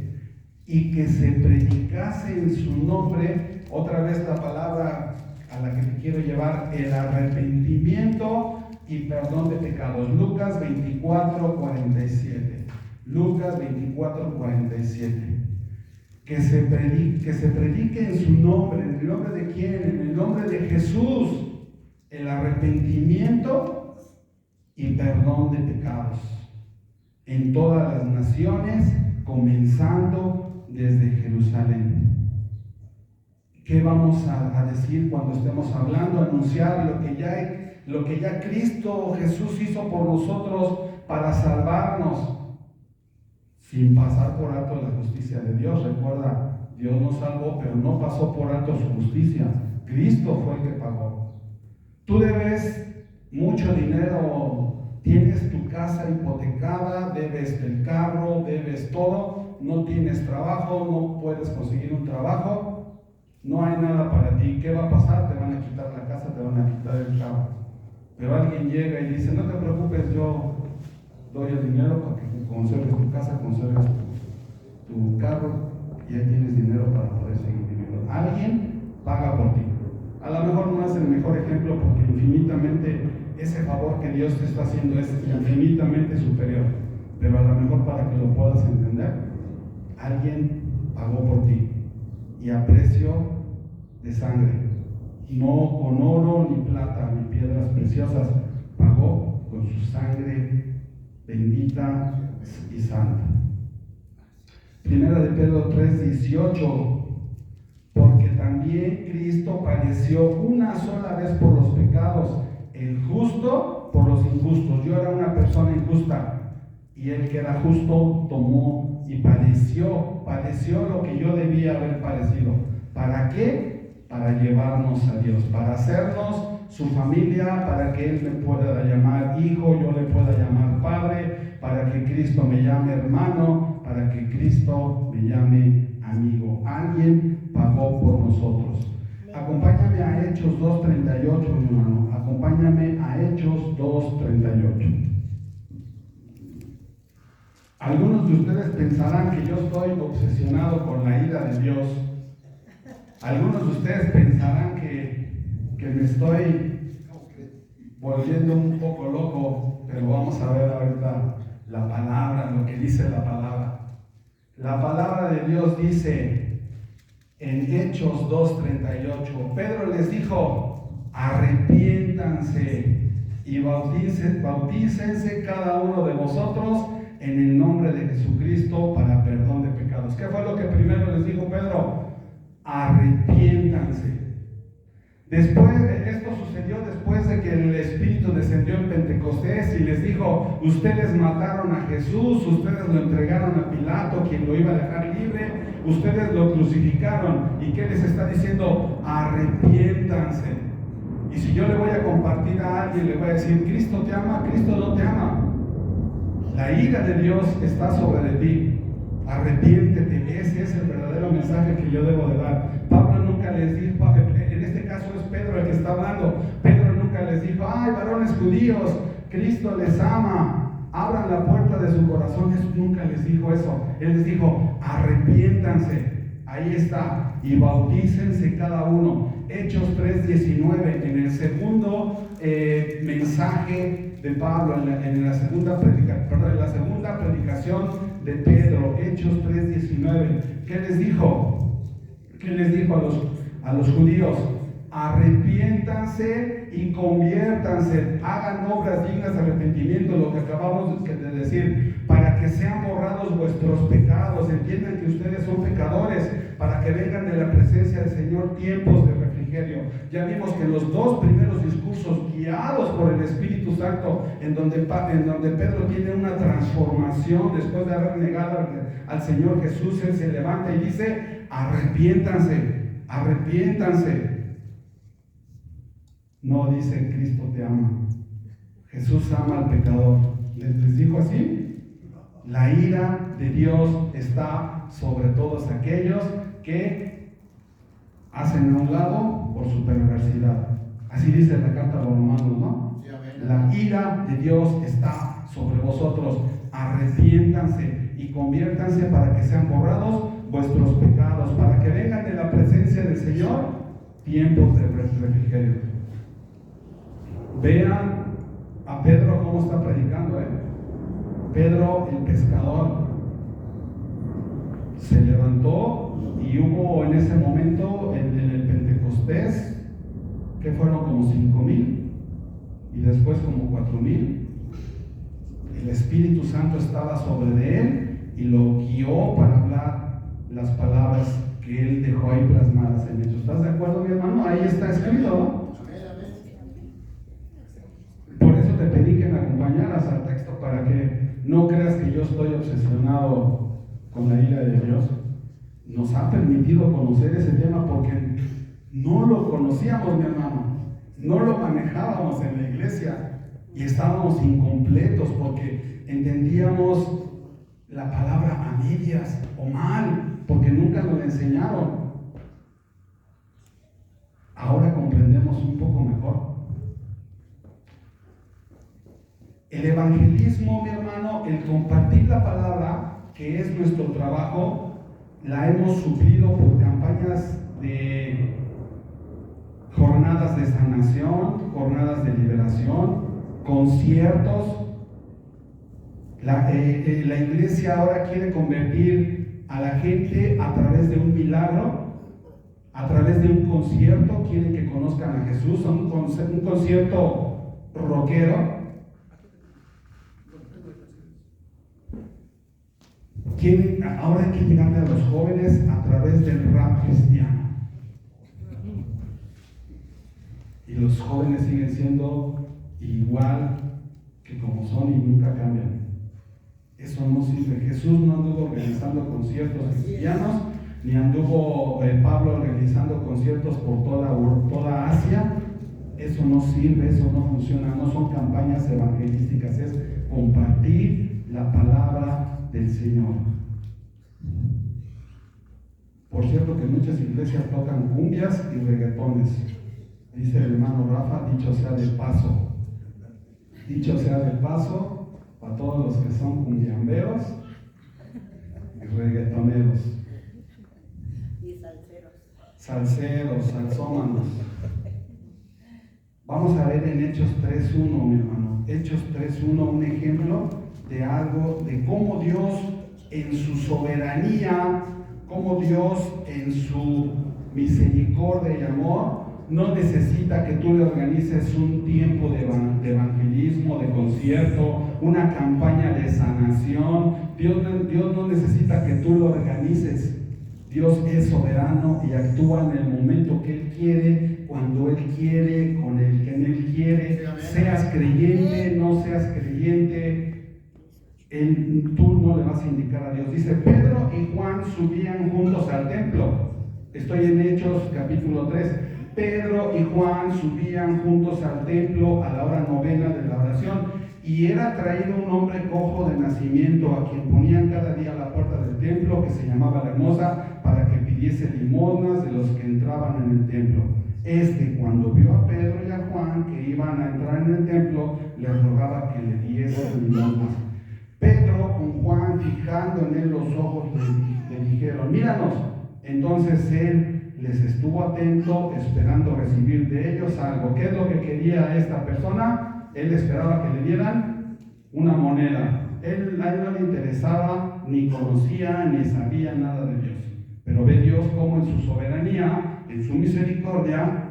y que se predicase en su nombre, otra vez la palabra a la que te quiero llevar, el arrepentimiento y perdón de pecados. Lucas 24:47. Lucas 24:47. Que se predique en su nombre. ¿En el nombre de quién? En el nombre de Jesús, el arrepentimiento y perdón de pecados en todas las naciones, comenzando desde Jerusalén. ¿Qué vamos a decir cuando estemos hablando? Anunciar lo que ya Cristo Jesús hizo por nosotros para salvarnos, sin pasar por alto la justicia de Dios. Recuerda, Dios nos salvó, pero no pasó por alto su justicia. Cristo fue el que pagó. Tú debes mucho dinero, tienes tu casa hipotecada, debes el carro, debes todo, no tienes trabajo, no puedes conseguir un trabajo, no hay nada para ti. ¿Qué va a pasar? Te van a quitar la casa, te van a quitar el carro. Pero alguien llega y dice: no te preocupes, yo doy el dinero para que conserves tu casa, conserves tu carro, y ahí tienes dinero para poder seguir viviendo. Alguien paga por ti. A lo mejor no es el mejor ejemplo, porque infinitamente ese favor que Dios te está haciendo es infinitamente superior, pero a lo mejor para que lo puedas entender, alguien pagó por ti, y a precio de sangre, no con oro, ni plata, ni piedras preciosas. Pagó con su sangre bendita y santa. Primera de Pedro 3:18. Porque también Cristo padeció una sola vez por los pecados, el justo por los injustos. Yo era una persona injusta, y el que era justo tomó y padeció lo que yo debía haber padecido. ¿Para qué? Para llevarnos a Dios, para hacernos su familia, para que Él me pueda llamar hijo, yo le pueda llamar padre, para que Cristo me llame hermano, para que Cristo me llame amigo. Alguien pagó por nosotros. Acompáñame a Hechos 2:38, mi hermano. Acompáñame a Hechos 2:38. Algunos de ustedes pensarán que yo estoy obsesionado con la ira de Dios. Algunos de ustedes pensarán que me estoy volviendo un poco loco, pero vamos a ver ahorita la palabra, lo que dice la palabra. La palabra de Dios dice en Hechos 2:38, Pedro les dijo, arrepiéntanse y bautícense cada uno de vosotros en el nombre de Jesucristo para perdón de pecados. ¿Qué fue lo que primero les dijo Pedro? Arrepiéntanse. Esto sucedió después de que el Espíritu descendió en Pentecostés y les dijo, ustedes mataron a Jesús, ustedes lo entregaron a Pilato, quien lo iba a dejar libre, ustedes lo crucificaron. ¿Y qué les está diciendo? Arrepiéntanse. Y si yo le voy a compartir a alguien, le voy a decir, Cristo te ama, Cristo no te ama. La ira de Dios está sobre de ti. Arrepiéntete. Ese es el verdadero mensaje que yo debo de dar. Pablo nunca les dijo, en este caso es Pedro el que está hablando. Pedro nunca les dijo, ay, varones judíos, Cristo les ama, abran la puerta de su corazón. Él nunca les dijo eso. Él les dijo, arrepiéntanse. Ahí está. Y bautícense cada uno. Hechos 3:19, en el segundo mensaje de Pablo, en la segunda predicación de Pedro, Hechos 3:19. ¿Qué les dijo? ¿Qué les dijo a los judíos? Arrepiéntanse y conviértanse, hagan obras dignas de arrepentimiento, lo que acabamos de decir, para que sean borrados vuestros pecados. Entiendan que ustedes son pecadores, para que vengan de la presencia del Señor tiempos de refrigerio. Ya vimos que en los dos primeros discursos, guiados por el Espíritu Santo, en donde Pedro tiene una transformación después de haber negado al Señor Jesús, él se levanta y dice, arrepiéntanse, arrepiéntanse. No dice Cristo te ama. Jesús ama al pecador. ¿Les dijo así? La ira de Dios está sobre todos aquellos que hacen a un lado por su perversidad. Así dice la carta a los romanos, ¿no? Sí, amén. La ira de Dios está sobre vosotros. Arrepiéntanse y conviértanse para que sean borrados vuestros pecados, para que vengan de la presencia del Señor tiempos de refrigerio. Vean a Pedro cómo está predicando, Pedro el pescador se levantó y hubo en ese momento en el Pentecostés que fueron como 5,000 y después como 4,000. El Espíritu Santo estaba sobre de él y lo guió para hablar las palabras que él dejó ahí plasmadas en Hechos. ¿Estás de acuerdo, mi hermano? Ahí está escrito, ¿no? Por eso te pedí que me acompañaras al texto, para que no creas que yo estoy obsesionado con la ira de Dios. Nos ha permitido conocer ese tema porque no lo conocíamos, mi hermano. No lo manejábamos en la iglesia y estábamos incompletos porque entendíamos la palabra a medias o mal, porque nunca nos la enseñaron. Ahora comprendemos un poco mejor. El evangelismo, mi hermano, el compartir la palabra, que es nuestro trabajo, la hemos suplido por campañas de jornadas de sanación, jornadas de liberación, conciertos. La iglesia ahora quiere convertir a la gente a través de un milagro, a través de un concierto. Quieren que conozcan a Jesús, un concierto rockero. Ahora hay que llegarle a los jóvenes a través del rap cristiano. Y los jóvenes siguen siendo igual que como son y nunca cambian. Eso no sirve. Jesús no anduvo organizando conciertos cristianos, ni anduvo Pablo organizando conciertos por toda Asia. Eso no sirve, eso no funciona. No son campañas evangelísticas, es compartir la palabra del Señor. Por cierto que muchas iglesias tocan cumbias y reggaetones. Dice el hermano Rafa, dicho sea de paso. Dicho sea de paso, para todos los que son cumbiamberos y reggaetoneros. Y salseros. Salseros, salsómanos. Vamos a ver en Hechos 3.1, mi hermano. Hechos 3.1, un ejemplo de algo, de cómo Dios en su soberanía, cómo Dios en su misericordia y amor no necesita que tú le organices un tiempo de evangelismo, de concierto, una campaña de sanación. Dios no necesita que tú lo organices. Dios es soberano y actúa en el momento que Él quiere, cuando Él quiere, con el que Él quiere. Seas creyente, no seas creyente, tú no le vas a indicar a Dios. Dice, Pedro y Juan subían juntos al templo. Estoy en Hechos capítulo 3. Pedro y Juan subían juntos al templo a la hora novena de la oración, y era traído un hombre cojo de nacimiento, a quien ponían cada día a la puerta del templo, que se llamaba La Hermosa, para que pidiese limosnas de los que entraban en el templo. Cuando vio a Pedro y a Juan que iban a entrar en el templo, les rogaba que le diesen limosnas. Pedro con Juan, fijando en él los ojos, le dijeron, míranos. Entonces él les estuvo atento, esperando recibir de ellos algo. ¿Qué es lo que quería esta persona? Él esperaba que le dieran una moneda. A él no le interesaba, ni conocía, ni sabía nada de Dios. Pero ve Dios como en su soberanía, en su misericordia,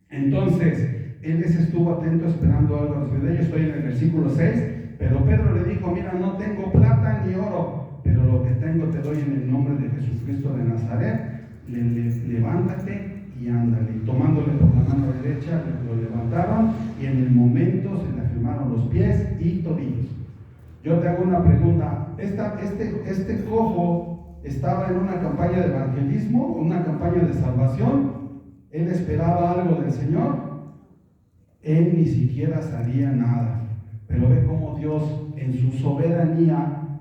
entonces Él les estuvo atento, esperando algo a recibir de ellos. Estoy en el versículo 6. Pero Pedro le dijo, mira, no tengo plata ni oro, pero lo que tengo te doy en el nombre de Jesucristo de Nazaret. Levántate y ándale. Y tomándole por la mano derecha, lo levantaron, y en el momento se le afirmaron los pies y tobillos. Yo te hago una pregunta. Este cojo estaba en una campaña de evangelismo, una campaña de salvación. Él esperaba algo del Señor. Él ni siquiera sabía nada. Pero ve cómo Dios en su soberanía,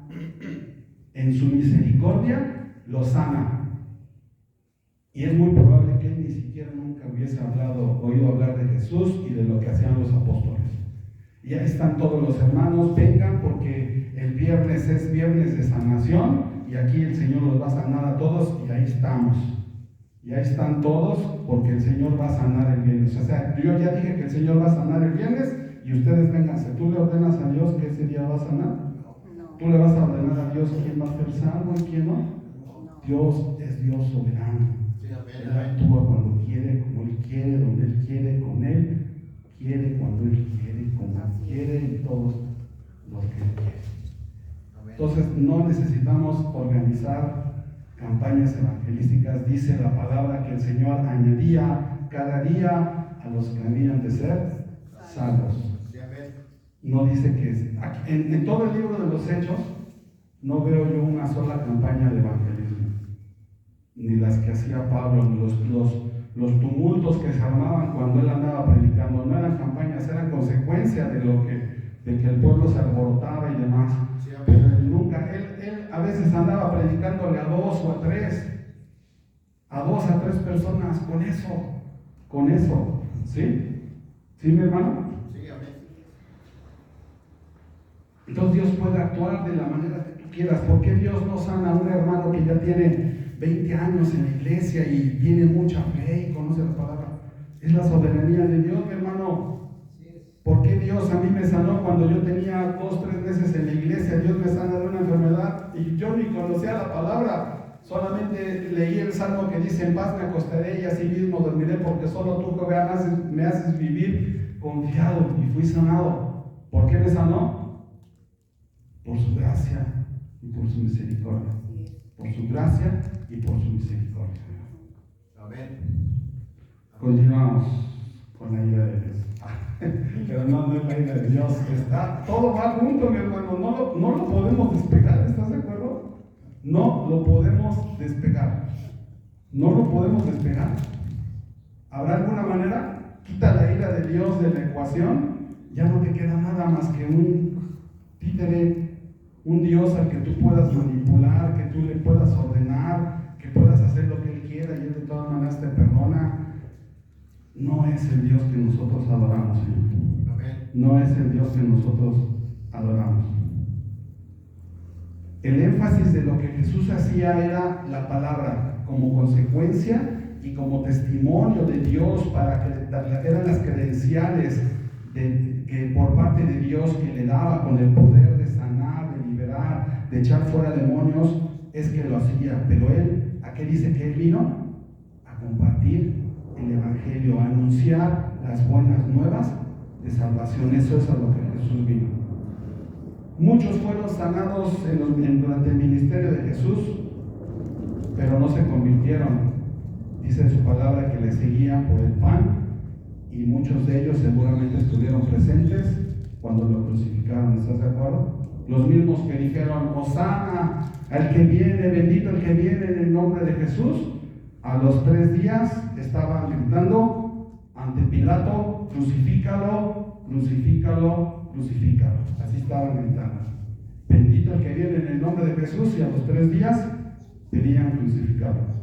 en su misericordia, lo sana. Y es muy probable que él ni siquiera nunca hubiese oído hablar de Jesús y de lo que hacían los apóstoles. Y ahí están todos los hermanos, vengan porque el viernes es viernes de sanación y aquí el Señor los va a sanar a todos, y ahí estamos. Y ahí están todos porque el Señor va a sanar el viernes. O sea, yo ya dije que el Señor va a sanar el viernes y ustedes vénganse. ¿Tú le ordenas a Dios que ese día va a sanar? No. ¿Tú le vas a ordenar a Dios quién va a hacer salvo y quién no? No. Dios es Dios soberano. Él actúa cuando quiere, como Él quiere, donde Él quiere, con Él quiere, cuando Él quiere, como Él quiere, y todos los que Él quiere. Entonces no necesitamos organizar campañas evangelísticas. Dice la palabra que el Señor añadía cada día a los que habían de ser salvos. No dice que en todo el libro de los Hechos no veo yo una sola campaña de evangelismo, ni las que hacía Pablo, ni los tumultos que se armaban cuando él andaba predicando. No eran campañas, eran consecuencia de que el pueblo se alborotaba y demás. Pero él nunca, él a veces andaba predicándole a 2 o a 3, a 2 a 3 personas, con eso, ¿sí? ¿Sí, mi hermano? Sí, amén. Entonces Dios puede actuar de la manera que tú quieras. ¿Por qué Dios no sana a un hermano que ya tiene 20 años en la iglesia y tiene mucha fe y conoce la palabra? Es la soberanía de Dios, mi hermano. ¿Por qué Dios a mí me sanó cuando yo tenía 2 o 3 meses en la iglesia? Dios me sana de una enfermedad y yo ni conocía la palabra. Solamente leí el salmo que dice: en paz me acostaré y así mismo dormiré, porque solo tú, Jehová, me haces vivir confiado. Y fui sanado. ¿Por qué me sanó? Por su gracia y por su misericordia. Por su gracia y por su misericordia. Amén. Continuamos con la ira de Dios. Pero no es la ira de Dios. Todo va junto, mi hermano. No lo podemos despegar. ¿Estás de acuerdo? No lo podemos despegar. No lo podemos despegar. ¿Habrá alguna manera? Quita la ira de Dios de la ecuación. Ya no te queda nada más que un títere, un Dios al que tú puedas manipular, que tú le puedas ordenar, que puedas hacer lo que Él quiera y Él de todas maneras te perdona, no es el Dios que nosotros adoramos, Señor. Amén. No es el Dios que nosotros adoramos. El énfasis de lo que Jesús hacía era la palabra como consecuencia y como testimonio de Dios, para que eran las credenciales que por parte de Dios que le daba con el poder de sanar, de liberar, de echar fuera demonios, es que lo hacía. Pero Él, ¿a qué dice que Él vino? A compartir el Evangelio, a anunciar las buenas nuevas de salvación. Eso es a lo que Jesús vino. Muchos fueron sanados durante el ministerio de Jesús, pero no se convirtieron. Dice en su palabra que le seguían por el pan, y muchos de ellos seguramente estuvieron presentes cuando lo crucificaron. ¿Estás de acuerdo? Los mismos que dijeron: Hosana al que viene, bendito el que viene en el nombre de Jesús, a los 3 días estaban gritando ante Pilato: crucifícalo, crucifícalo, crucifícalo. Así estaban gritando: bendito el que viene en el nombre de Jesús, y a los 3 días pedían crucificarlo.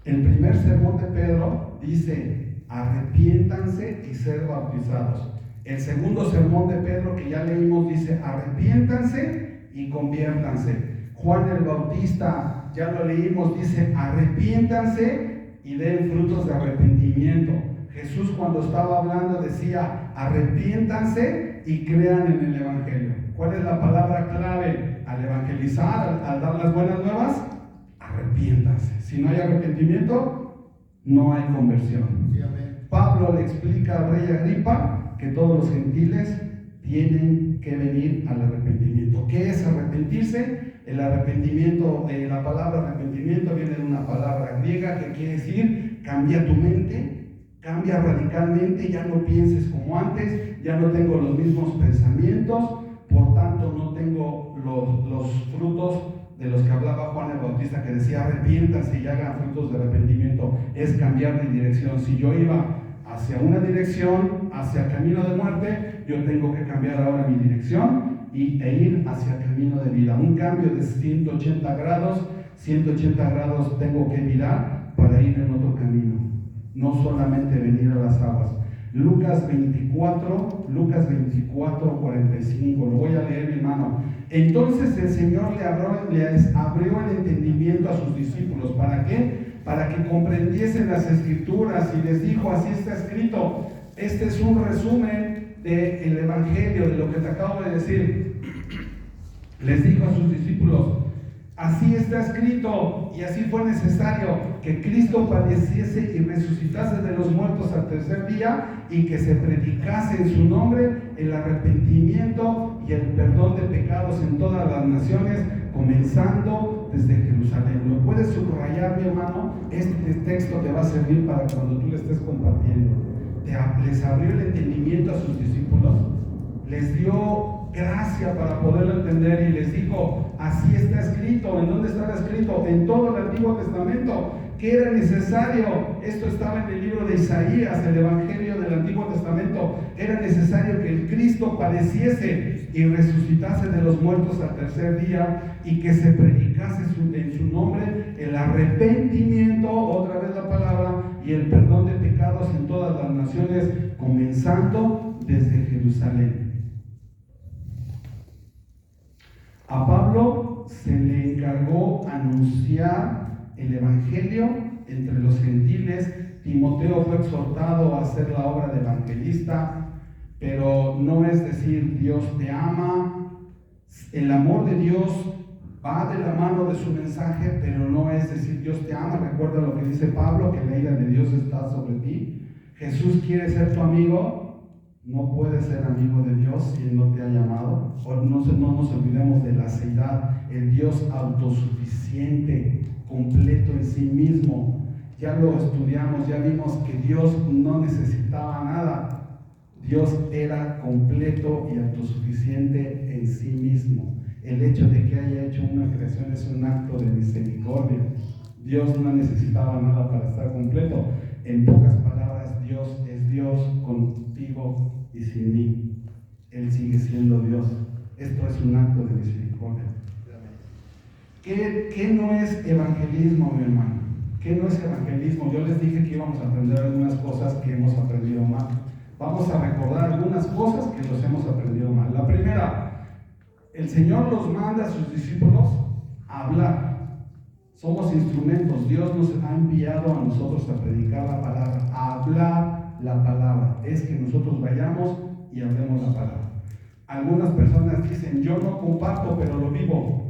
El primer sermón de Pedro dice: arrepiéntanse y ser bautizados. El segundo sermón de Pedro que ya leímos dice: arrepiéntanse y conviértanse. Juan el Bautista, ya lo leímos, dice: arrepiéntanse y den frutos de arrepentimiento. Jesús, cuando estaba hablando, decía: arrepiéntanse y crean en el Evangelio. ¿Cuál es la palabra clave al evangelizar, al dar las buenas nuevas? Arrepiéntanse. Si no hay arrepentimiento, no hay conversión. Sí, amén. Pablo le explica al rey Agripa que todos los gentiles tienen que venir al arrepentimiento. ¿Qué es arrepentirse? El arrepentimiento, la palabra arrepentimiento viene de una palabra griega que quiere decir: cambia tu mente, cambia radicalmente, ya no pienses como antes, ya no tengo los mismos pensamientos, por tanto no tengo los frutos de los que hablaba Juan el Bautista, que decía: arrepiéntanse y hagan frutos de arrepentimiento. Es cambiar de dirección. Si yo iba hacia una dirección, hacia camino de muerte, yo tengo que cambiar ahora mi dirección e ir hacia camino de vida. Un cambio de 180 grados. 180 grados tengo que mirar para ir en otro camino, no solamente venir a las aguas. Lucas 24, 45, lo voy a leer, mi hermano. Entonces el Señor les abrió el entendimiento a sus discípulos. ¿Para qué? Para que comprendiesen las Escrituras, y les dijo: así está escrito. Este es un resumen del Evangelio, de lo que te acabo de decir. Les dijo a sus discípulos: así está escrito, y así fue necesario que Cristo padeciese y resucitase de los muertos al 3er día, y que se predicase en su nombre el arrepentimiento y el perdón de pecados en todas las naciones, comenzando desde Jerusalén. ¿Lo puedes subrayar, mi hermano? Este texto te va a servir para cuando tú le estés compartiendo. Les abrió el entendimiento a sus discípulos, les dio gracia para poderlo entender, y les dijo: así está escrito. ¿En dónde estaba escrito? En todo el Antiguo Testamento. ¿Qué era necesario? Esto estaba en el libro de Isaías, el Evangelio del Antiguo Testamento. Era necesario que el Cristo padeciese y resucitase de los muertos al 3er día, y que se predicase en su nombre el arrepentimiento, otra vez la palabra, y el perdón de pecados en todas las naciones, comenzando desde Jerusalén. A Pablo se le encargó anunciar el Evangelio entre los gentiles. Timoteo fue exhortado a hacer la obra de evangelista, pero no es decir Dios te ama. El amor de Dios va de la mano de su mensaje, pero no es decir Dios te ama. Recuerda lo que dice Pablo, que la ira de Dios está sobre ti. Jesús quiere ser tu amigo. No puedes ser amigo de Dios si Él no te ha llamado. No nos olvidemos de la seidad, el Dios autosuficiente, completo en sí mismo. Ya lo estudiamos, ya vimos que Dios no necesitaba nada. Dios era completo y autosuficiente en sí mismo. El hecho de que haya hecho una creación es un acto de misericordia. Dios no necesitaba nada para estar completo. En pocas palabras, Dios es Dios contigo y sin mí. Él sigue siendo Dios. Esto es un acto de misericordia. ¿Qué no es evangelismo, mi hermano? ¿Qué no es evangelismo? Yo les dije que íbamos a aprender algunas cosas que hemos aprendido mal. Vamos a recordar algunas cosas que los hemos aprendido mal. La primera, el Señor los manda a sus discípulos a hablar. Somos instrumentos. Dios nos ha enviado a nosotros a predicar la palabra, a hablar la palabra. Es que nosotros vayamos y hablemos la palabra. Algunas personas dicen, yo no comparto, pero lo vivo.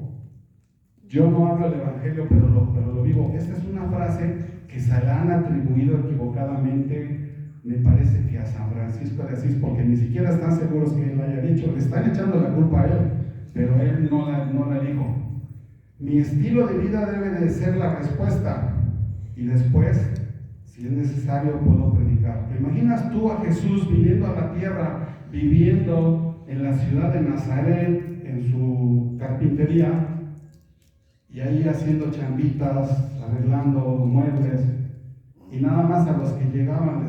Yo no hablo el evangelio, pero lo vivo. Esta es una frase que se la han atribuido equivocadamente, me parece que a San Francisco de Asís, porque ni siquiera están seguros que él haya dicho. Le están echando la culpa a él, pero él no la dijo. Mi estilo de vida debe de ser la respuesta, y después, si es necesario, puedo predicar. ¿Te imaginas tú a Jesús viniendo a la tierra, viviendo en la ciudad de Nazaret, en su carpintería, y ahí haciendo chambitas, arreglando muebles, y nada más a los que llegaban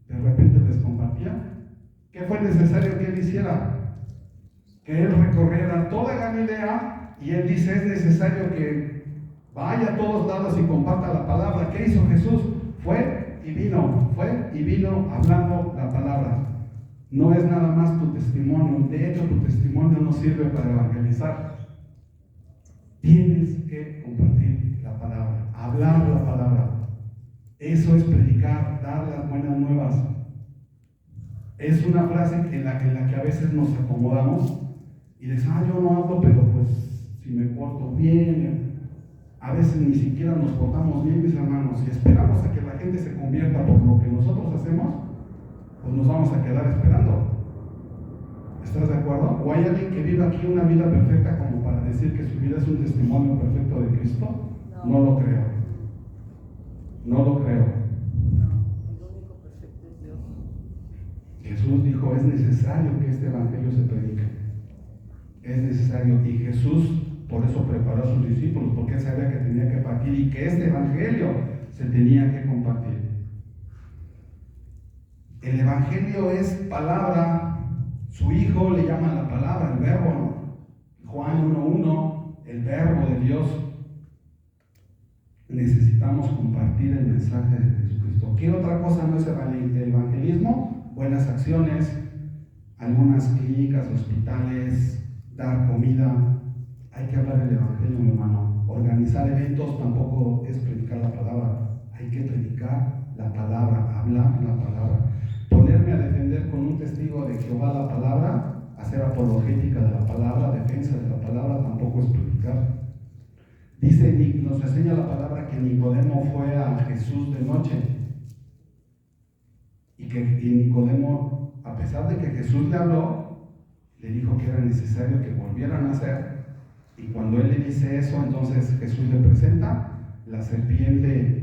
de repente les compartía? ¿Qué fue necesario que él hiciera? Que él recorriera toda Galilea, y él dice, es necesario que vaya a todos lados y comparta la palabra. ¿Qué hizo Jesús? Fue y vino hablando la palabra. No es nada más tu testimonio. De hecho, tu testimonio no sirve para evangelizar. Tienes que compartir la palabra, hablar la palabra. Eso es predicar, dar las buenas nuevas. Es una frase en la que a veces nos acomodamos y decimos, yo no hablo, pero pues si me porto bien. A veces ni siquiera nos portamos bien, mis hermanos, y esperamos a que la gente se convierta por lo que nosotros hacemos, pues nos vamos a quedar esperando. ¿Estás de acuerdo? ¿O hay alguien que vive aquí una vida perfecta como para decir que su vida es un testimonio perfecto de Cristo? No lo creo. No lo creo. No, el único perfecto es Dios. Jesús dijo, es necesario que este evangelio se predique. Es necesario. Y Jesús por eso preparó a sus discípulos, porque él sabía que tenía que partir y que este evangelio se tenía que compartir. El evangelio es palabra. Su hijo le llama la palabra, el verbo, ¿no? Juan 1:1, el verbo de Dios. Necesitamos compartir el mensaje de Jesucristo. ¿Qué otra cosa no es el evangelismo? Buenas acciones, algunas clínicas, hospitales, dar comida. Hay que hablar del evangelio, mi hermano. Organizar eventos tampoco es predicar la palabra. Hay que predicar la palabra, hablar la palabra. Ponerme a defender con un testigo de Jehová la palabra, hacer apologética de la palabra, defensa de la palabra, tampoco es predicar. Dice, nos enseña la palabra que Nicodemo fue a Jesús de noche, y Nicodemo, a pesar de que Jesús le habló, le dijo que era necesario que volvieran a nacer. Y cuando él le dice eso, entonces Jesús le presenta la serpiente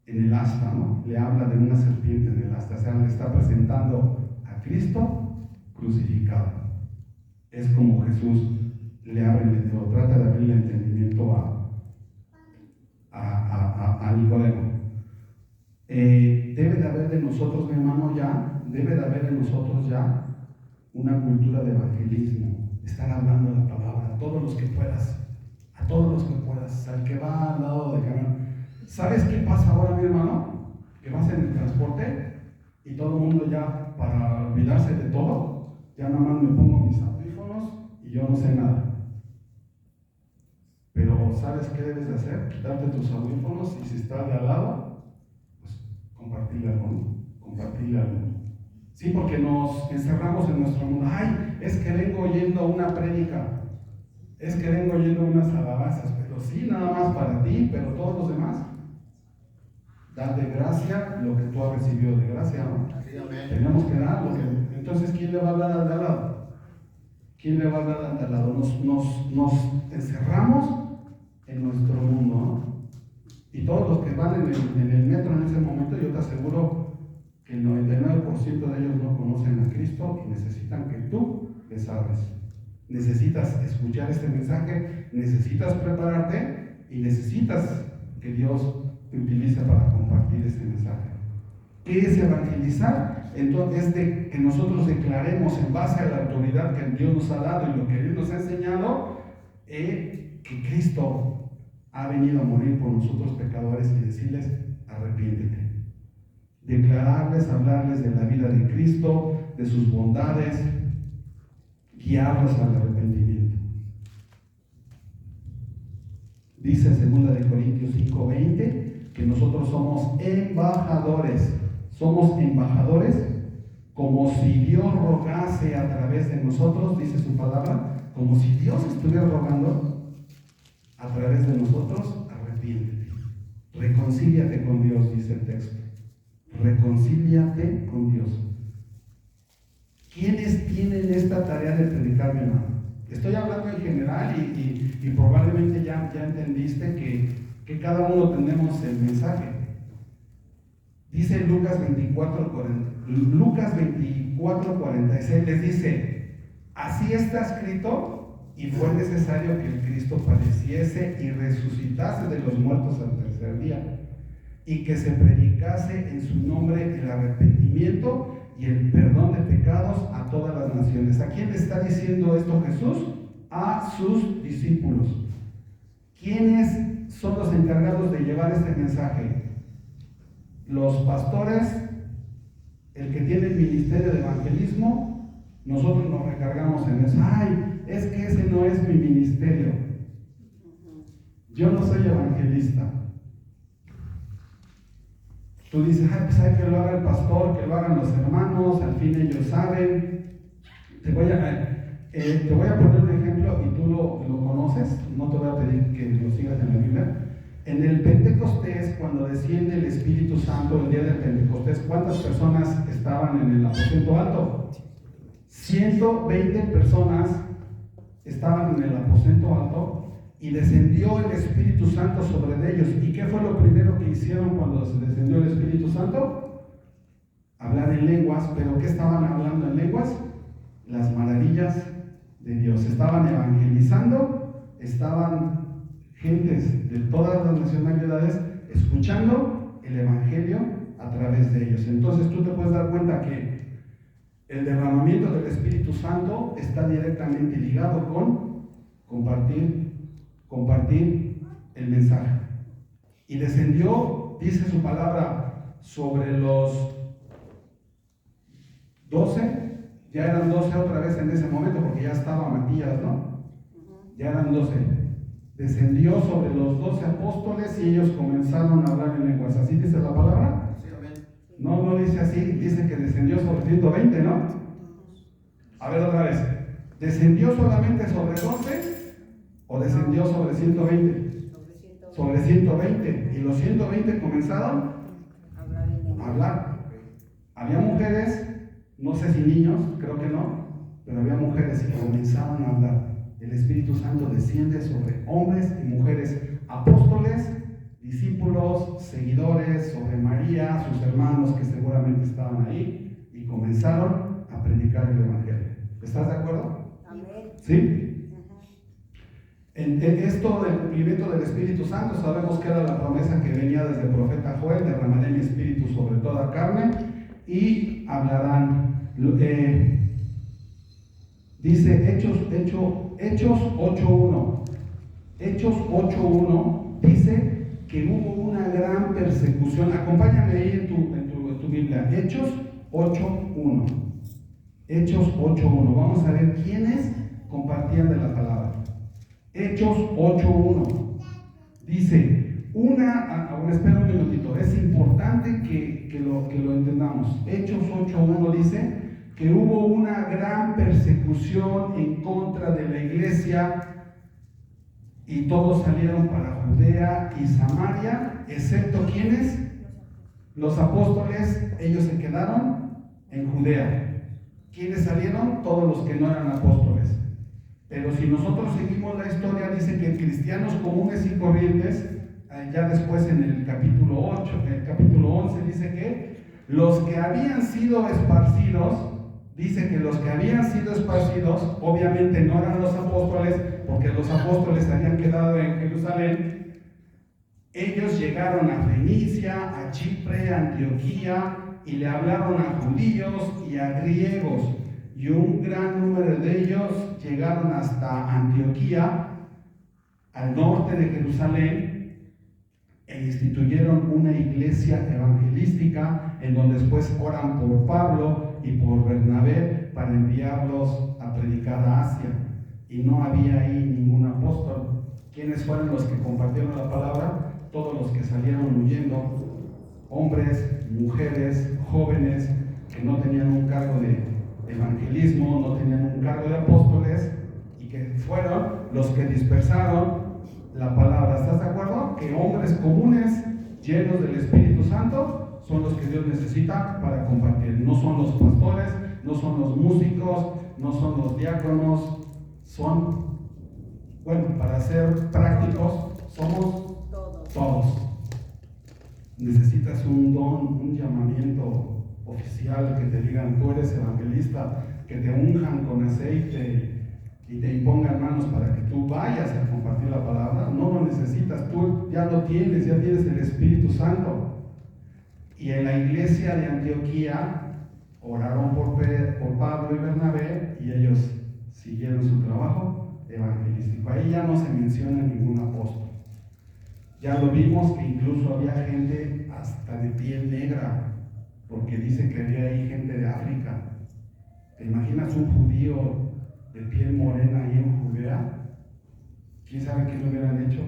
en el asta, ¿no? Le habla de una serpiente en el asta, o sea, le está presentando a Cristo crucificado. Es como Jesús le abre o trata de abrir el entendimiento a Nicodemo. Debe de haber de nosotros, mi hermano, debe de haber en nosotros ya una cultura de evangelismo, estar hablando la palabra a todos los que puedas, al que va al lado del camión. ¿Sabes qué pasa ahora, mi hermano? Que vas en el transporte y todo el mundo ya, para olvidarse de todo, ya nada más me pongo mis audífonos y yo no sé nada. Pero ¿sabes qué debes de hacer? Quitarte tus audífonos y si está de al lado, pues compartirle algo. Sí, porque nos encerramos en nuestro mundo. Ay, es que vengo oyendo una prédica, es que vengo oyendo unas alabanzas, pero sí, nada más para ti, pero todos los demás. Da de gracia lo que tú has recibido de gracia, ¿no? Sí, amén. Tenemos que dar lo que... Entonces, ¿quién le va a hablar al de al lado? ¿Quién le va a hablar al de al lado? Nos encerramos en nuestro mundo, ¿no? Y todos los que van en el metro en ese momento, yo te aseguro que el 99% de ellos no conocen a Cristo y necesitan que tú les hables. Necesitas escuchar este mensaje, necesitas prepararte y necesitas que Dios te utilice para compartir este mensaje. ¿Qué es evangelizar? entonces es de que nosotros declaremos en base a la autoridad que Dios nos ha dado y lo que Dios nos ha enseñado, que Cristo ha venido a morir por nosotros pecadores y decirles, arrepiéntete. Declararles, hablarles de la vida de Cristo, de sus bondades, guiarlos al arrepentimiento. Dice en 2 Corintios 5:20 que nosotros somos embajadores como si Dios rogase a través de nosotros, dice su palabra, como si Dios estuviera rogando a través de nosotros, arrepiéntete, reconcíliate con Dios, dice el texto, reconcíliate con Dios. ¿Quiénes tienen esta tarea de predicar, mi hermano? Estoy hablando en general y probablemente ya entendiste que cada uno tenemos el mensaje. Dice Lucas 24:46, les dice, así está escrito y fue necesario que el Cristo padeciese y resucitase de los muertos al tercer día y que se predicase en su nombre el arrepentimiento y el perdón de pecados a todas las naciones. ¿A quién le está diciendo esto Jesús? A sus discípulos. ¿Quiénes son los encargados de llevar este mensaje? Los pastores, el que tiene el ministerio de evangelismo, nosotros nos recargamos en eso. Ay, es que ese no es mi ministerio. Yo no soy evangelista. Tú dices, ay, pues hay que lo haga el pastor, que lo hagan los hermanos, al fin ellos saben. Te voy a poner un ejemplo y tú lo conoces, no te voy a pedir que lo sigas en la Biblia. En el Pentecostés, cuando desciende el Espíritu Santo, el día del Pentecostés, ¿cuántas personas estaban en el aposento alto? 120 personas estaban en el aposento alto y descendió el Espíritu Santo sobre ellos. ¿Y qué fue lo primero que hicieron cuando se descendió el Espíritu Santo? Hablar en lenguas. ¿Pero qué estaban hablando en lenguas? Las maravillas de Dios. Estaban evangelizando, estaban gentes de todas las nacionalidades escuchando el Evangelio a través de ellos. Entonces tú te puedes dar cuenta que el derramamiento del Espíritu Santo está directamente ligado con compartir el mensaje. Y descendió, dice su palabra, sobre los 12, ya eran 12 otra vez en ese momento, porque ya estaba Matías, ¿no? Ya eran 12. Descendió sobre los 12 apóstoles y ellos comenzaron a hablar en lenguas. ¿Así dice la palabra? Sí, amén. No dice así, dice que descendió sobre 120, ¿no? A ver otra vez. ¿Descendió solamente sobre 12 o descendió sobre 120? Sobre 120. Y los 120 comenzaron a hablar. Había mujeres, no sé si niños, creo que no, pero había mujeres que comenzaron a hablar. El Espíritu Santo desciende sobre hombres y mujeres, apóstoles, discípulos, seguidores, sobre María, sus hermanos que seguramente estaban ahí y comenzaron a predicar el Evangelio. ¿Estás de acuerdo? Amén. ¿Sí? En esto del cumplimiento del Espíritu Santo sabemos que era la promesa que venía desde el profeta Joel: derramaré mi espíritu sobre toda carne y hablarán. Dice Hechos 8:1. Hechos 8:1 dice que hubo una gran persecución. Acompáñame ahí en tu Biblia. Hechos 8:1. Hechos 8:1. Vamos a ver quiénes compartían de la palabra. Hechos 8:1. Dice, espera un minutito, es importante que lo entendamos. Hechos 8:1 dice que hubo una gran persecución en contra de la iglesia y todos salieron para Judea y Samaria, excepto ¿quiénes? Los apóstoles. Ellos se quedaron en Judea. ¿Quiénes salieron? Todos los que no eran apóstoles. Pero si nosotros seguimos la historia, dice que cristianos comunes y corrientes, ya después en el capítulo 8, en el capítulo 11 dice que los que habían sido esparcidos, dice que los que habían sido esparcidos, obviamente no eran los apóstoles, porque los apóstoles habían quedado en Jerusalén. Ellos llegaron a Fenicia, a Chipre, a Antioquía, y le hablaron a judíos y a griegos, y un gran número de ellos llegaron hasta Antioquía, al norte de Jerusalén, e instituyeron una iglesia evangelística en donde después oran por Pablo y por Bernabé para enviarlos a predicar a Asia. Y no había ahí ningún apóstol. ¿Quiénes fueron los que compartieron la palabra? Todos los que salieron huyendo, hombres, mujeres, jóvenes, que no tenían un cargo de evangelismo, no tenían un cargo de apóstoles, y que fueron los que dispersaron la palabra. ¿Estás de acuerdo? Que hombres comunes, llenos del Espíritu Santo, son los que Dios necesita para compartir. No son los pastores, no son los músicos, no son los diáconos, son, bueno, para ser prácticos, somos todos. Necesitas un don, un llamamiento oficial, que te digan, tú eres evangelista, que te unjan con aceite y te impongan manos para que tú vayas a compartir la palabra. No lo necesitas, tú ya lo tienes, ya tienes el Espíritu Santo. Y en la iglesia de Antioquía oraron por Pablo y Bernabé, y ellos siguieron su trabajo evangelístico. Ahí ya no se menciona ningún apóstol. Ya lo vimos que incluso había gente hasta de piel negra, porque dice que había ahí gente de África. ¿Te imaginas un judío de piel morena ahí en Judea? ¿Quién sabe qué le hubieran hecho?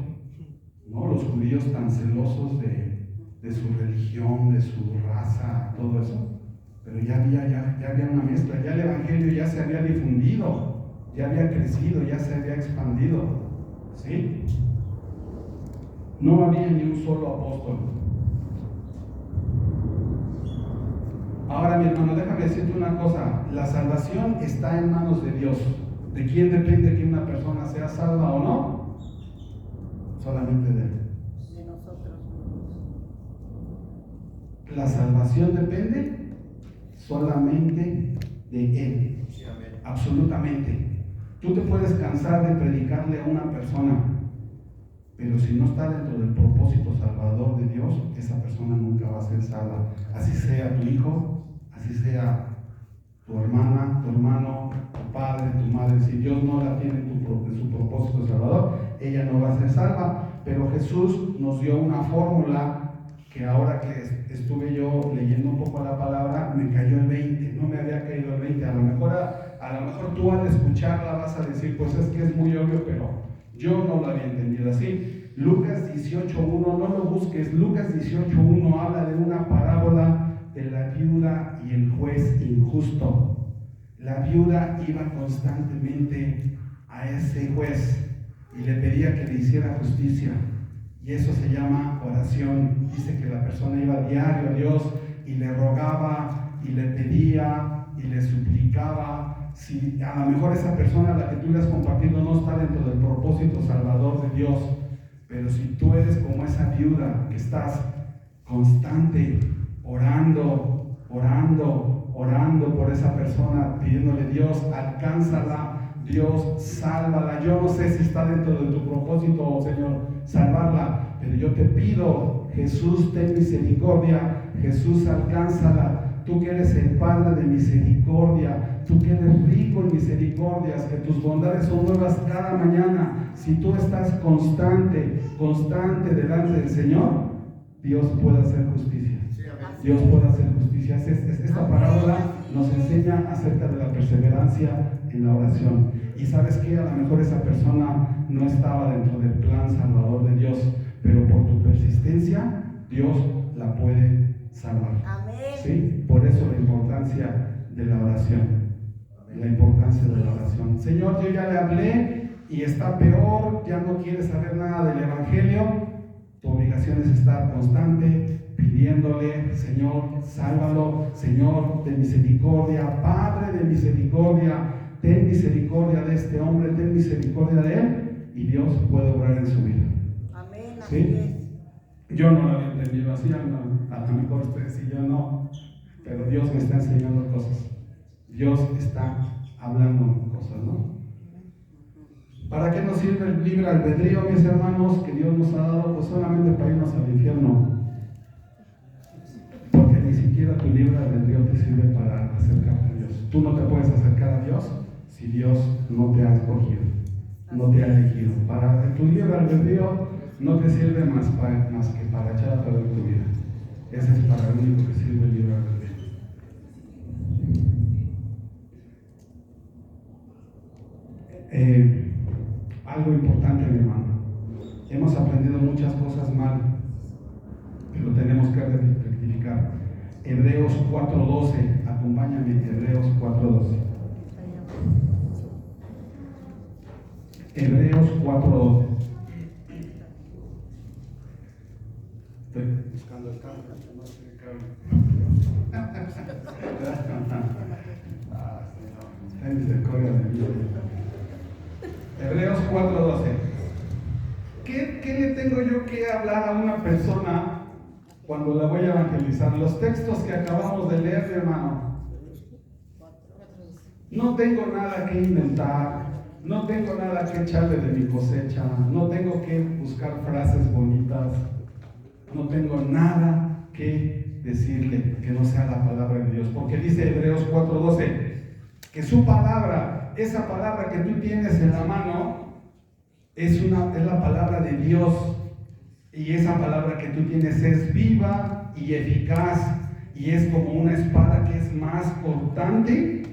¿No? Los judíos tan celosos de su religión, de su raza, todo eso. Pero ya había una mezcla, ya el evangelio ya se había difundido, ya había crecido, ya se había expandido. ¿Sí? No había ni un solo apóstol. Ahora, mi hermano, déjame decirte una cosa. La salvación está en manos de Dios. ¿De quién depende que una persona sea salva o no? Solamente de Él. De nosotros. La salvación depende solamente de Él. Sí, amén. Absolutamente. Tú te puedes cansar de predicarle a una persona, pero si no está dentro del propósito salvador de Dios, esa persona nunca va a ser salva. Así sea tu hijo, así sea tu hermana, tu hermano, tu padre, tu madre. Si Dios no la tiene en su propósito salvador, ella no va a ser salva. Pero Jesús nos dio una fórmula que ahora que estuve yo leyendo un poco la palabra, me cayó el 20. No me había caído el 20. A lo mejor tú al escucharla vas a decir, pues es que es muy obvio, pero yo no lo había entendido así. Lucas 18:1, no lo busques. Lucas 18:1 habla de una parábola de la viuda y el juez injusto. La viuda iba constantemente a ese juez y le pedía que le hiciera justicia. Y eso se llama oración. Dice que la persona iba diario a Dios y le rogaba y le pedía y le suplicaba. Si a lo mejor esa persona a la que tú le has compartido no está dentro del propósito salvador de Dios, pero si tú eres como esa viuda que estás constante orando por esa persona, pidiéndole, Dios, alcánzala, Dios, sálvala. Yo no sé si está dentro de tu propósito, Señor, salvarla, pero yo te pido, Jesús, ten misericordia, Jesús, alcánzala. Tú que eres el Padre de misericordia, tú que eres rico en misericordias, que tus bondades son nuevas cada mañana. Si tú estás constante delante del Señor, Dios puede hacer justicia. Sí, amén. Dios puede hacer justicia. Esta parábola nos enseña acerca de la perseverancia en la oración. Y sabes que a lo mejor esa persona no estaba dentro del plan salvador de Dios, pero por tu persistencia, Dios la puede salvar. Amén. ¿Sí? Por eso la importancia de la oración. La importancia de la oración. Señor, yo ya le hablé y está peor, ya no quiere saber nada del Evangelio. Tu obligación es estar constante, pidiéndole, Señor, sálvalo, Señor, de misericordia, Padre de misericordia, ten misericordia de este hombre, ten misericordia de él, y Dios puede obrar en su vida. Amén. ¿Sí? Yo no lo había entendido así, a lo mejor ustedes y yo no, pero Dios me está enseñando cosas. Dios está hablando cosas, ¿no? ¿Para qué nos sirve el libre albedrío, mis hermanos, que Dios nos ha dado? Pues solamente para irnos al infierno. Porque ni siquiera siquiera tu libre albedrío te sirve para acercarte a Dios. Tú no te puedes acercar a Dios si Dios no te ha escogido, no te ha elegido. Para tu libre albedrío no te sirve más que para echar a perder tu vida. Ese es para el único que sirve el libre albedrío. Algo importante, mi hermano. Hemos aprendido muchas cosas mal, pero tenemos que rectificar. Hebreos 4:12, acompáñame, Hebreos 4:12. Hebreos 4:12. Estoy buscando el cable, no sé el cable. Ten misericordia de mí. Hebreos 4:12. ¿Qué le tengo yo que hablar a una persona cuando la voy a evangelizar? Los textos que acabamos de leer, mi hermano. No tengo nada que inventar, no tengo nada que echarle de mi cosecha, no tengo que buscar frases bonitas, no tengo nada que decirle que no sea la palabra de Dios, porque dice Hebreos 4:12 que su palabra, esa palabra que tú tienes en la mano, es la palabra de Dios, y esa palabra que tú tienes es viva y eficaz, y es como una espada que es más cortante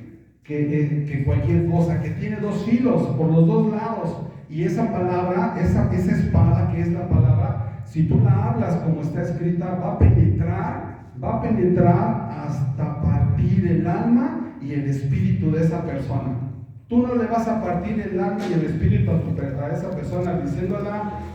que cualquier cosa, que tiene dos filos por los dos lados, y esa palabra, esa espada que es la palabra, si tú la hablas como está escrita, va a penetrar hasta partir el alma y el espíritu de esa persona. Tú no le vas a partir el alma y el espíritu a esa persona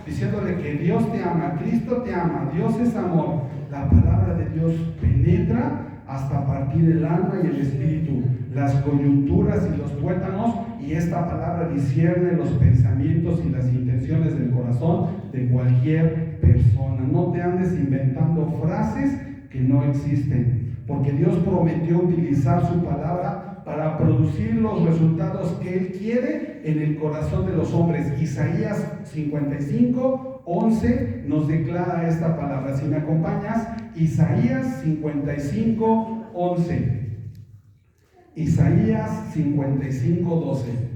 diciéndole que Dios te ama, Cristo te ama, Dios es amor. La palabra de Dios penetra hasta partir el alma y el espíritu, las coyunturas y los tuétanos, y esta palabra discierne los pensamientos y las intenciones del corazón de cualquier persona. No te andes inventando frases que no existen, porque Dios prometió utilizar su palabra para producir los resultados que Él quiere en el corazón de los hombres. Isaías 55:11 nos declara esta palabra. Si me acompañas, Isaías 55:11. Isaías 55:12.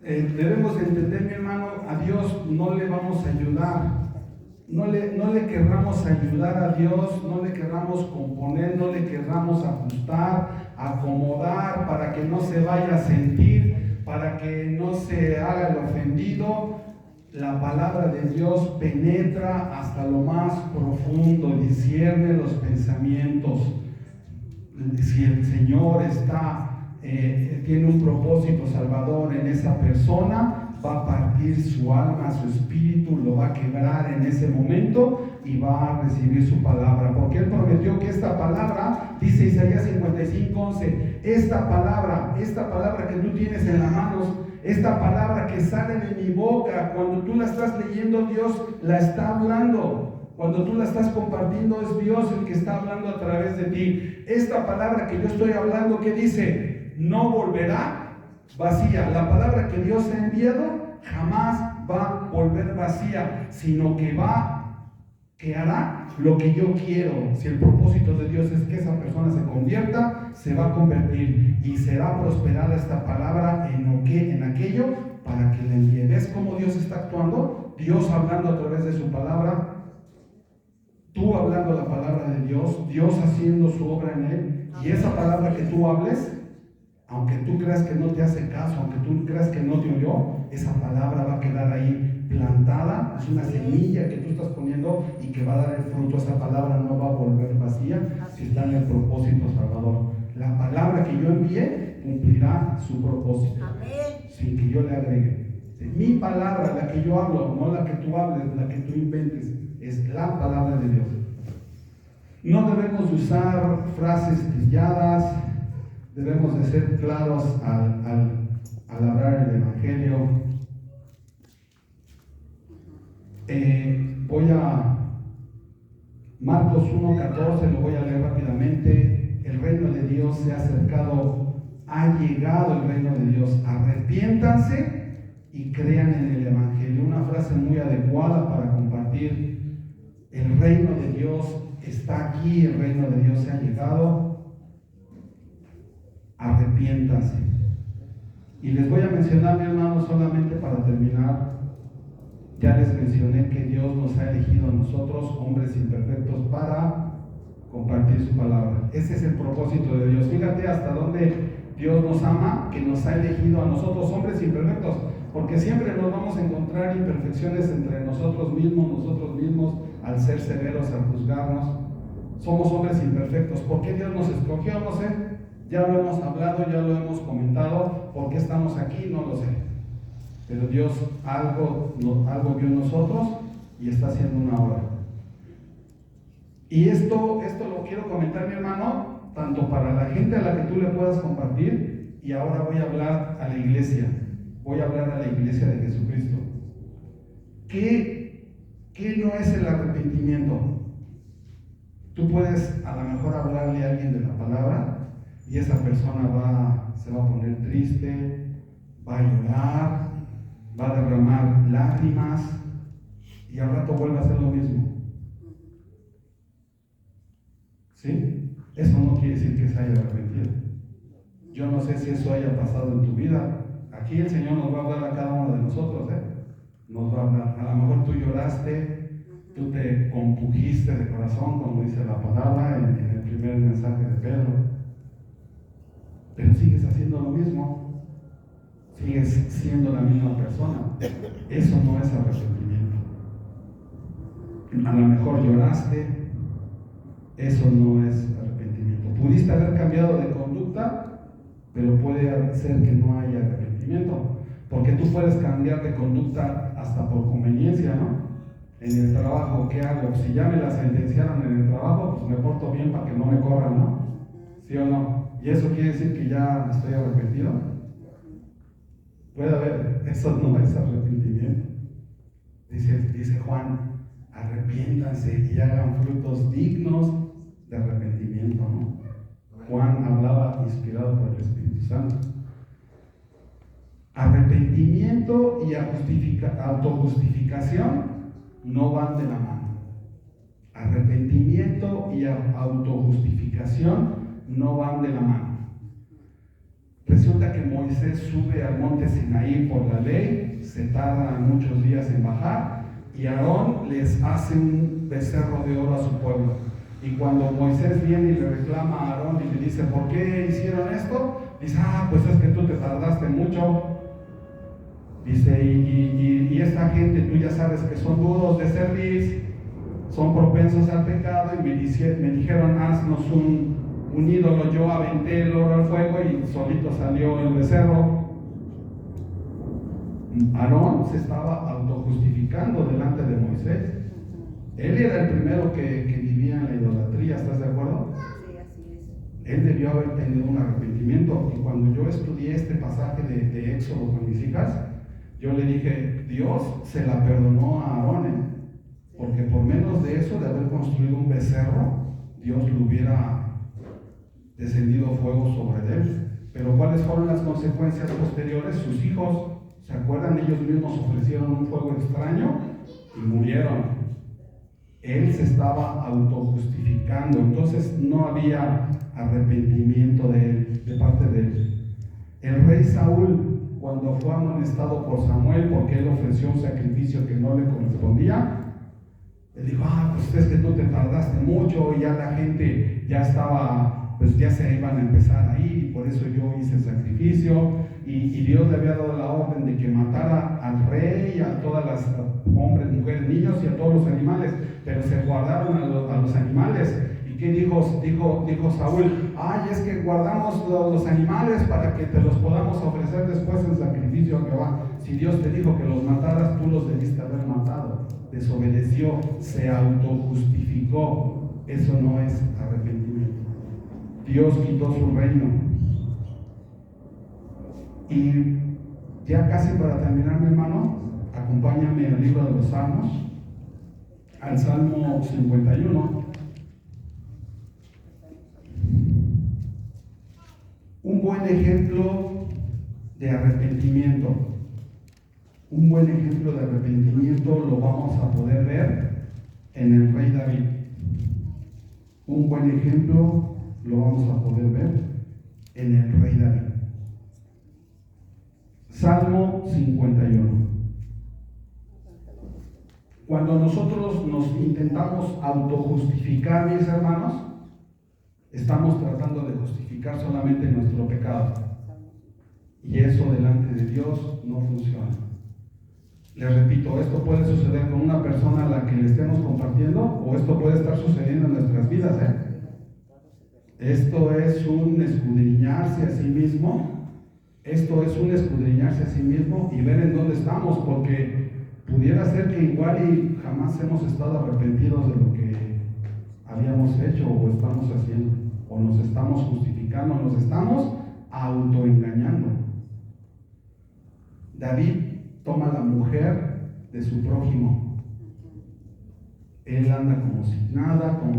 Debemos entender, mi hermano, a Dios no le vamos a ayudar. No le querramos ayudar a Dios, no le querramos componer, no le querramos ajustar, acomodar para que no se vaya a sentir, para que no se haga el ofendido. La palabra de Dios penetra hasta lo más profundo, discierne los pensamientos. Si el Señor tiene un propósito salvador en esa persona, va a partir su alma, su espíritu, lo va a quebrar en ese momento y va a recibir su palabra, porque Él prometió que esta palabra, dice Isaías 55:11, esta palabra que tú tienes en las manos, esta palabra que sale de mi boca, cuando tú la estás leyendo, Dios la está hablando. Cuando tú la estás compartiendo, es Dios el que está hablando a través de ti. Esta palabra que yo estoy hablando, ¿qué dice? No volverá vacía. La palabra que Dios ha enviado jamás va a volver vacía, sino que hará lo que yo quiero. Si el propósito de Dios es que esa persona se convierta, se va a convertir y será prosperada esta palabra en aquello para que le envíe. ¿Ves cómo Dios está actuando? Dios hablando a través de su palabra, tú hablando la palabra de Dios, Dios haciendo su obra en él, y esa palabra que tú hables, aunque tú creas que no te hace caso, aunque tú creas que no te oyó, esa palabra va a quedar ahí plantada. Es una semilla que tú estás poniendo y que va a dar el fruto. Esa palabra no va a volver vacía si está en el propósito salvador. La palabra que yo envié cumplirá su propósito. Amén. Sin que yo le agregue. Mi palabra, la que yo hablo, no la que tú hables, la que tú inventes, es la palabra de Dios. No debemos usar frases trilladas. Debemos de ser claros al hablar el Evangelio. Voy a Marcos 1:14, lo voy a leer rápidamente. El reino de Dios se ha acercado, ha llegado el reino de Dios. Arrepiéntanse y crean en el Evangelio. Una frase muy adecuada para compartir. El reino de Dios está aquí, el reino de Dios se ha llegado. Arrepiéntanse. Y les voy a mencionar, mi hermano, solamente para terminar. Ya les mencioné que Dios nos ha elegido a nosotros, hombres imperfectos, para compartir su palabra. Ese es el propósito de Dios. Fíjate hasta dónde Dios nos ama, que nos ha elegido a nosotros, hombres imperfectos, porque siempre nos vamos a encontrar imperfecciones entre nosotros mismos, al ser severos, al juzgarnos. Somos hombres imperfectos. ¿Por qué Dios nos escogió? No sé. Ya lo hemos hablado, ya lo hemos comentado. ¿Por qué estamos aquí? No lo sé. Pero Dios algo vio en nosotros y está haciendo una obra. Y esto lo quiero comentar, mi hermano, tanto para la gente a la que tú le puedas compartir, y ahora voy a hablar a la iglesia. Voy a hablar a la iglesia de Jesucristo. ¿Qué no es el arrepentimiento? Tú puedes a lo mejor hablarle a alguien de la palabra y esa persona se va a poner triste, va a llorar, va a derramar lágrimas y al rato vuelve a hacer lo mismo. ¿Sí? Eso no quiere decir que se haya arrepentido. Yo no sé si eso haya pasado en tu vida. Aquí el Señor nos va a hablar a cada uno de nosotros, nos va a hablar. A lo mejor tú lloraste, tú te compujiste de corazón, como dice la palabra en el primer mensaje de Pedro, pero sigues haciendo lo mismo, sigues siendo la misma persona. Eso no es arrepentimiento. A lo mejor lloraste, eso no es arrepentimiento. Pudiste haber cambiado de conducta, pero puede ser que no haya arrepentimiento, porque tú puedes cambiar de conducta hasta por conveniencia, ¿no? En el trabajo, ¿qué hago? Si ya me la sentenciaron en el trabajo, pues me porto bien para que no me corran, ¿no? ¿Sí o no? ¿Y eso quiere decir que ya estoy arrepentido? Puede haber, eso no es arrepentimiento. Dice Juan, arrepiéntanse y hagan frutos dignos de arrepentimiento, ¿no? Juan hablaba inspirado por el Espíritu Santo. Arrepentimiento y autojustificación no van de la mano. Arrepentimiento y autojustificación no van de la mano. Resulta que Moisés sube al monte Sinaí por la ley, se tarda muchos días en bajar, y Aarón les hace un becerro de oro a su pueblo. Y cuando Moisés viene y le reclama a Aarón y le dice, ¿por qué hicieron esto? Dice, pues es que tú te tardaste mucho. Dice, y esta gente, tú ya sabes que son duros de cerviz, son propensos al pecado, y me dijeron, haznos un ídolo. Yo aventé el oro al fuego y solito salió el becerro. Aarón se estaba autojustificando delante de Moisés. Él era el primero que vivía en la idolatría, ¿estás de acuerdo? Sí, así es. Él debió haber tenido un arrepentimiento. Y cuando yo estudié este pasaje de Éxodo con mis hijas, yo le dije, Dios se la perdonó a Aarón, porque por menos de eso, de haber construido un becerro, Dios le hubiera descendido fuego sobre él. Pero ¿cuáles fueron las consecuencias posteriores? Sus hijos, ¿se acuerdan? Ellos mismos ofrecieron un fuego extraño y murieron. Él se estaba autojustificando, entonces no había arrepentimiento de parte de él. El rey Saúl, cuando fue amonestado por Samuel porque él ofreció un sacrificio que no le correspondía, él dijo, pues es que tú te tardaste mucho, y ya la gente ya estaba, pues ya se iban a empezar a ir, y por eso yo hice el sacrificio, y Dios le había dado la orden de que matara al rey, a todas las hombres, mujeres, niños y a todos los animales, pero se guardaron a los animales. ¿Y qué dijo Saúl? Es que guardamos los animales para que te los podamos ofrecer después en sacrificio a Jehová. Si Dios te dijo que los mataras, tú los debiste haber matado. Desobedeció, se autojustificó. Eso no es arrepentimiento. Dios quitó su reino. Y ya casi para terminar, mi hermano, acompáñame al libro de los Salmos, al Salmo 51. Un buen ejemplo de arrepentimiento. Un buen ejemplo de arrepentimiento lo vamos a poder ver en el rey David. Un buen ejemplo lo vamos a poder ver en el rey David. Salmo 51. Cuando nosotros nos intentamos autojustificar, mis hermanos, estamos tratando de justificar solamente nuestro pecado. Y eso delante de Dios no funciona. Les repito, esto puede suceder con una persona a la que le estemos compartiendo, o esto puede estar sucediendo en nuestras vidas, Esto es un escudriñarse a sí mismo. Esto es un escudriñarse a sí mismo y ver en dónde estamos, porque pudiera ser que igual y jamás hemos estado arrepentidos de lo que habíamos hecho o estamos haciendo, o nos estamos justificando, nos estamos autoengañando. David toma la mujer de su prójimo. Él anda como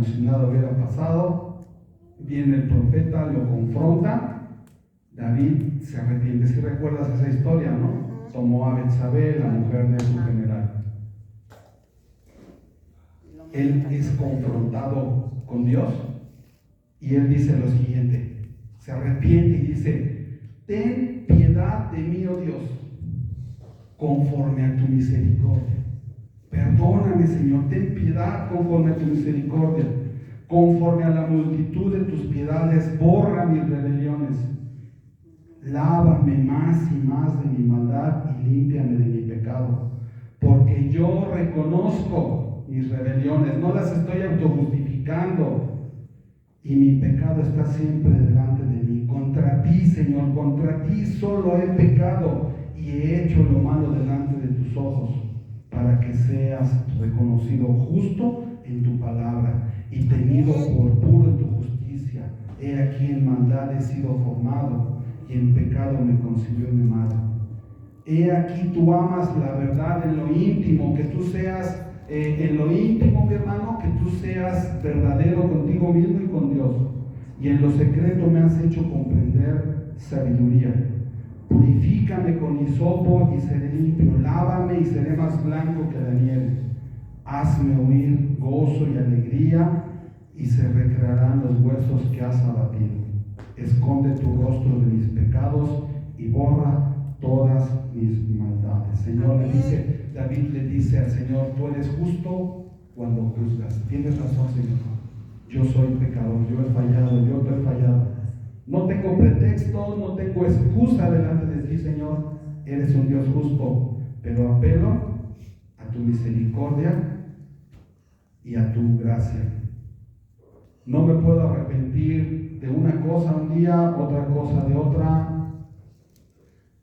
si nada hubiera pasado. Viene el profeta, lo confronta. David se arrepiente. Si recuerdas esa historia, ¿no? Tomó a Betsabé, la mujer de su general. Él es confrontado con Dios y él dice lo siguiente: se arrepiente y dice: ten piedad de mí, oh Dios, conforme a tu misericordia. Perdóname, Señor, ten piedad conforme a tu misericordia. Conforme a la multitud de tus piedades, borra mis rebeliones. Lávame más y más de mi maldad y límpiame de mi pecado. Porque yo reconozco mis rebeliones, no las estoy autojustificando. Y mi pecado está siempre delante de mí. Contra ti, Señor, contra ti solo he pecado y he hecho lo malo delante de tus ojos, para que seas reconocido justo en tu palabra y tenido por puro en tu justicia. He aquí en maldad he sido formado y en pecado me concibió mi madre. He aquí tú amas la verdad en lo íntimo, que tú seas en lo íntimo, mi hermano, que tú seas verdadero contigo mismo y con Dios. Y en lo secreto me has hecho comprender sabiduría. Purifícame con hisopo y seré limpio. Lávame y seré más blanco que la nieve. Hazme oír gozo y alegría, y se recrearán los huesos que has abatido. Esconde tu rostro de mis pecados y borra todas mis maldades. Señor, David le dice al Señor: tú eres justo cuando juzgas. Tienes razón, Señor. Yo soy pecador, yo he fallado. No tengo pretexto, no tengo excusa delante de ti, Señor. Eres un Dios justo, pero apelo a tu misericordia y a tu gracia. No me puedo arrepentir de una cosa un día, otra cosa de otra.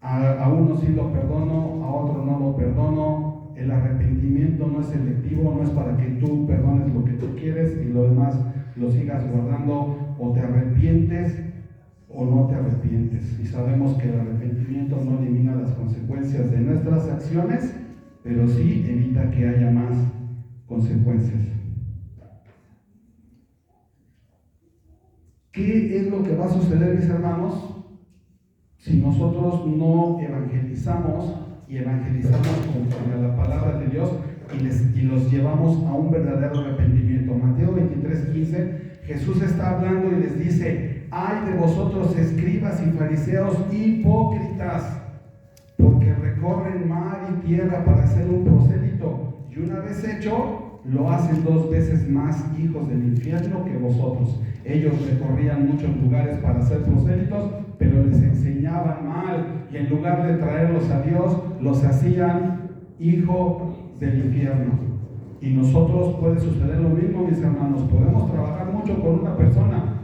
A uno sí lo perdono, a otro no lo perdono. El arrepentimiento no es selectivo, no es para que tú perdones lo que tú quieres y lo demás lo sigas guardando. O te arrepientes o no te arrepientes. Y sabemos que el arrepentimiento no elimina las consecuencias de nuestras acciones, pero sí evita que haya más consecuencias. ¿Qué es lo que va a suceder, mis hermanos, si nosotros no evangelizamos y evangelizamos conforme a la palabra de Dios y los llevamos a un verdadero arrepentimiento? Mateo 23:15, Jesús está hablando y les dice: ay de vosotros, escribas y fariseos hipócritas, porque recorren mar y tierra para hacer un prosélito, y una vez hecho, lo hacen 2 veces más hijos del infierno que vosotros. Ellos recorrían muchos lugares para hacer prosélitos, pero les enseñaban mal, y en lugar de traerlos a Dios, los hacían hijos del infierno. Y nosotros puede suceder lo mismo, mis hermanos. Podemos trabajar mucho con una persona,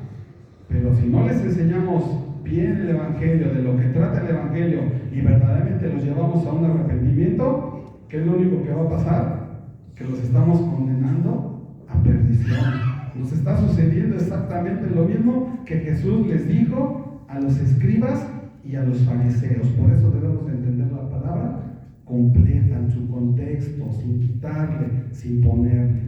pero si no les enseñamos bien el Evangelio, de lo que trata el Evangelio, y verdaderamente los llevamos a un arrepentimiento, ¿qué es lo único que va a pasar? Que los estamos condenando a perdición. Nos está sucediendo exactamente lo mismo que Jesús les dijo a los escribas y a los fariseos. Por eso debemos entender la palabra completa en su contexto, sin quitarle, sin ponerle.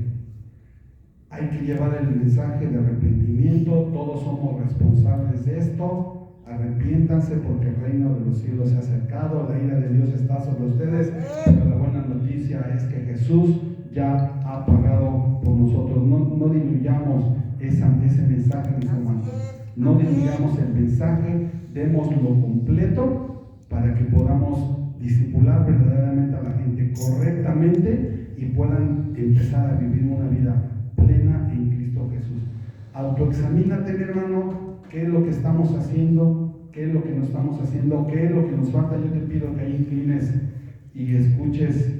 Hay que llevar el mensaje de arrepentimiento. Todos somos responsables de esto. Arrepiéntanse porque el reino de los cielos se ha acercado. La ira de Dios está sobre ustedes. Pero la buena noticia es que Jesús ya ha pagado por nosotros. No diluyamos ese mensaje, mis hermanos. No dividamos el mensaje, démoslo completo para que podamos discipular verdaderamente a la gente correctamente y puedan empezar a vivir una vida plena en Cristo Jesús. Autoexamínate, mi hermano, qué es lo que estamos haciendo, qué es lo que no estamos haciendo, qué es lo que nos falta. Yo te pido que ahí inclines y escuches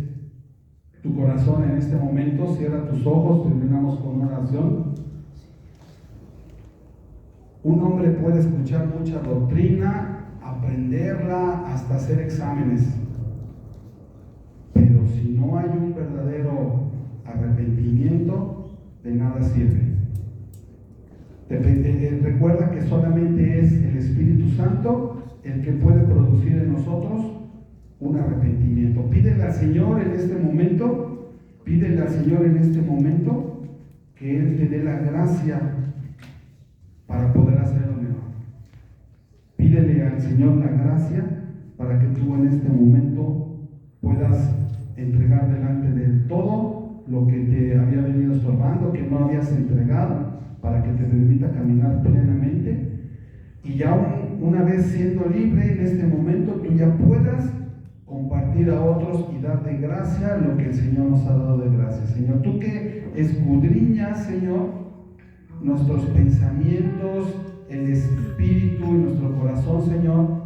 tu corazón en este momento. Cierra tus ojos, terminamos con una oración. Un hombre puede escuchar mucha doctrina, aprenderla, hasta hacer exámenes, pero si no hay un verdadero arrepentimiento, de nada sirve. Recuerda que solamente es el Espíritu Santo el que puede producir en nosotros un arrepentimiento. Pídele al Señor en este momento, que Él te dé la gracia para poder hacerlo, mi hermano. Pídele al Señor la gracia para que tú en este momento puedas entregar delante de Él todo lo que te había venido estorbando, que no habías entregado, para que te permita caminar plenamente. Y ya una vez siendo libre en este momento, tú ya puedas compartir a otros y dar de gracia lo que el Señor nos ha dado de gracia. Señor, tú que escudriñas, Señor, nuestros pensamientos, el espíritu y nuestro corazón, Señor,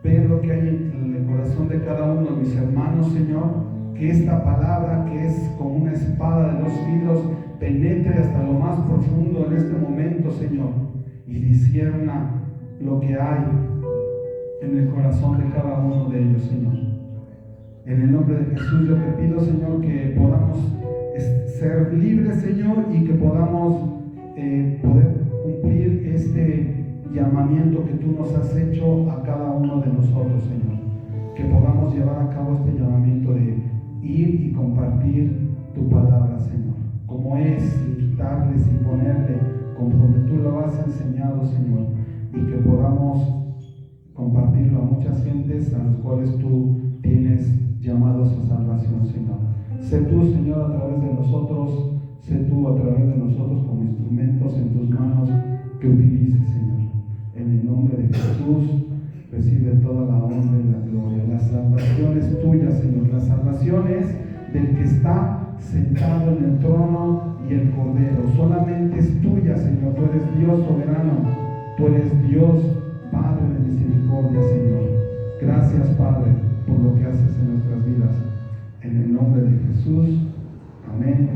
ver lo que hay en el corazón de cada uno de mis hermanos, Señor, que esta palabra, que es como una espada de 2 filos, penetre hasta lo más profundo en este momento, Señor, y discierna lo que hay en el corazón de cada uno de ellos, Señor. En el nombre de Jesús yo te pido, Señor, que podamos ser libres, Señor, y que podamos poder cumplir este llamamiento que tú nos has hecho a cada uno de nosotros, Señor. Que podamos llevar a cabo este llamamiento de ir y compartir tu palabra, Señor, como es, sin quitarle, sin ponerle, conforme tú lo has enseñado, Señor, y que podamos compartirlo a muchas gentes a las cuales tú tienes llamados a salvación, Señor. Sé tú, Señor, a través de nosotros, sé tú a través de nosotros como instrumentos en tus manos que utilices, Señor. En el nombre de Jesús, recibe toda la honra y la gloria. La salvación es tuya, Señor. La salvación es del que está sentado en el trono y el Cordero. Solamente es tuya, Señor. Tú eres Dios soberano. Tú eres Dios, Padre de misericordia, Señor. Gracias, Padre, por lo que haces en nuestras vidas. En el nombre de Jesús. Amén.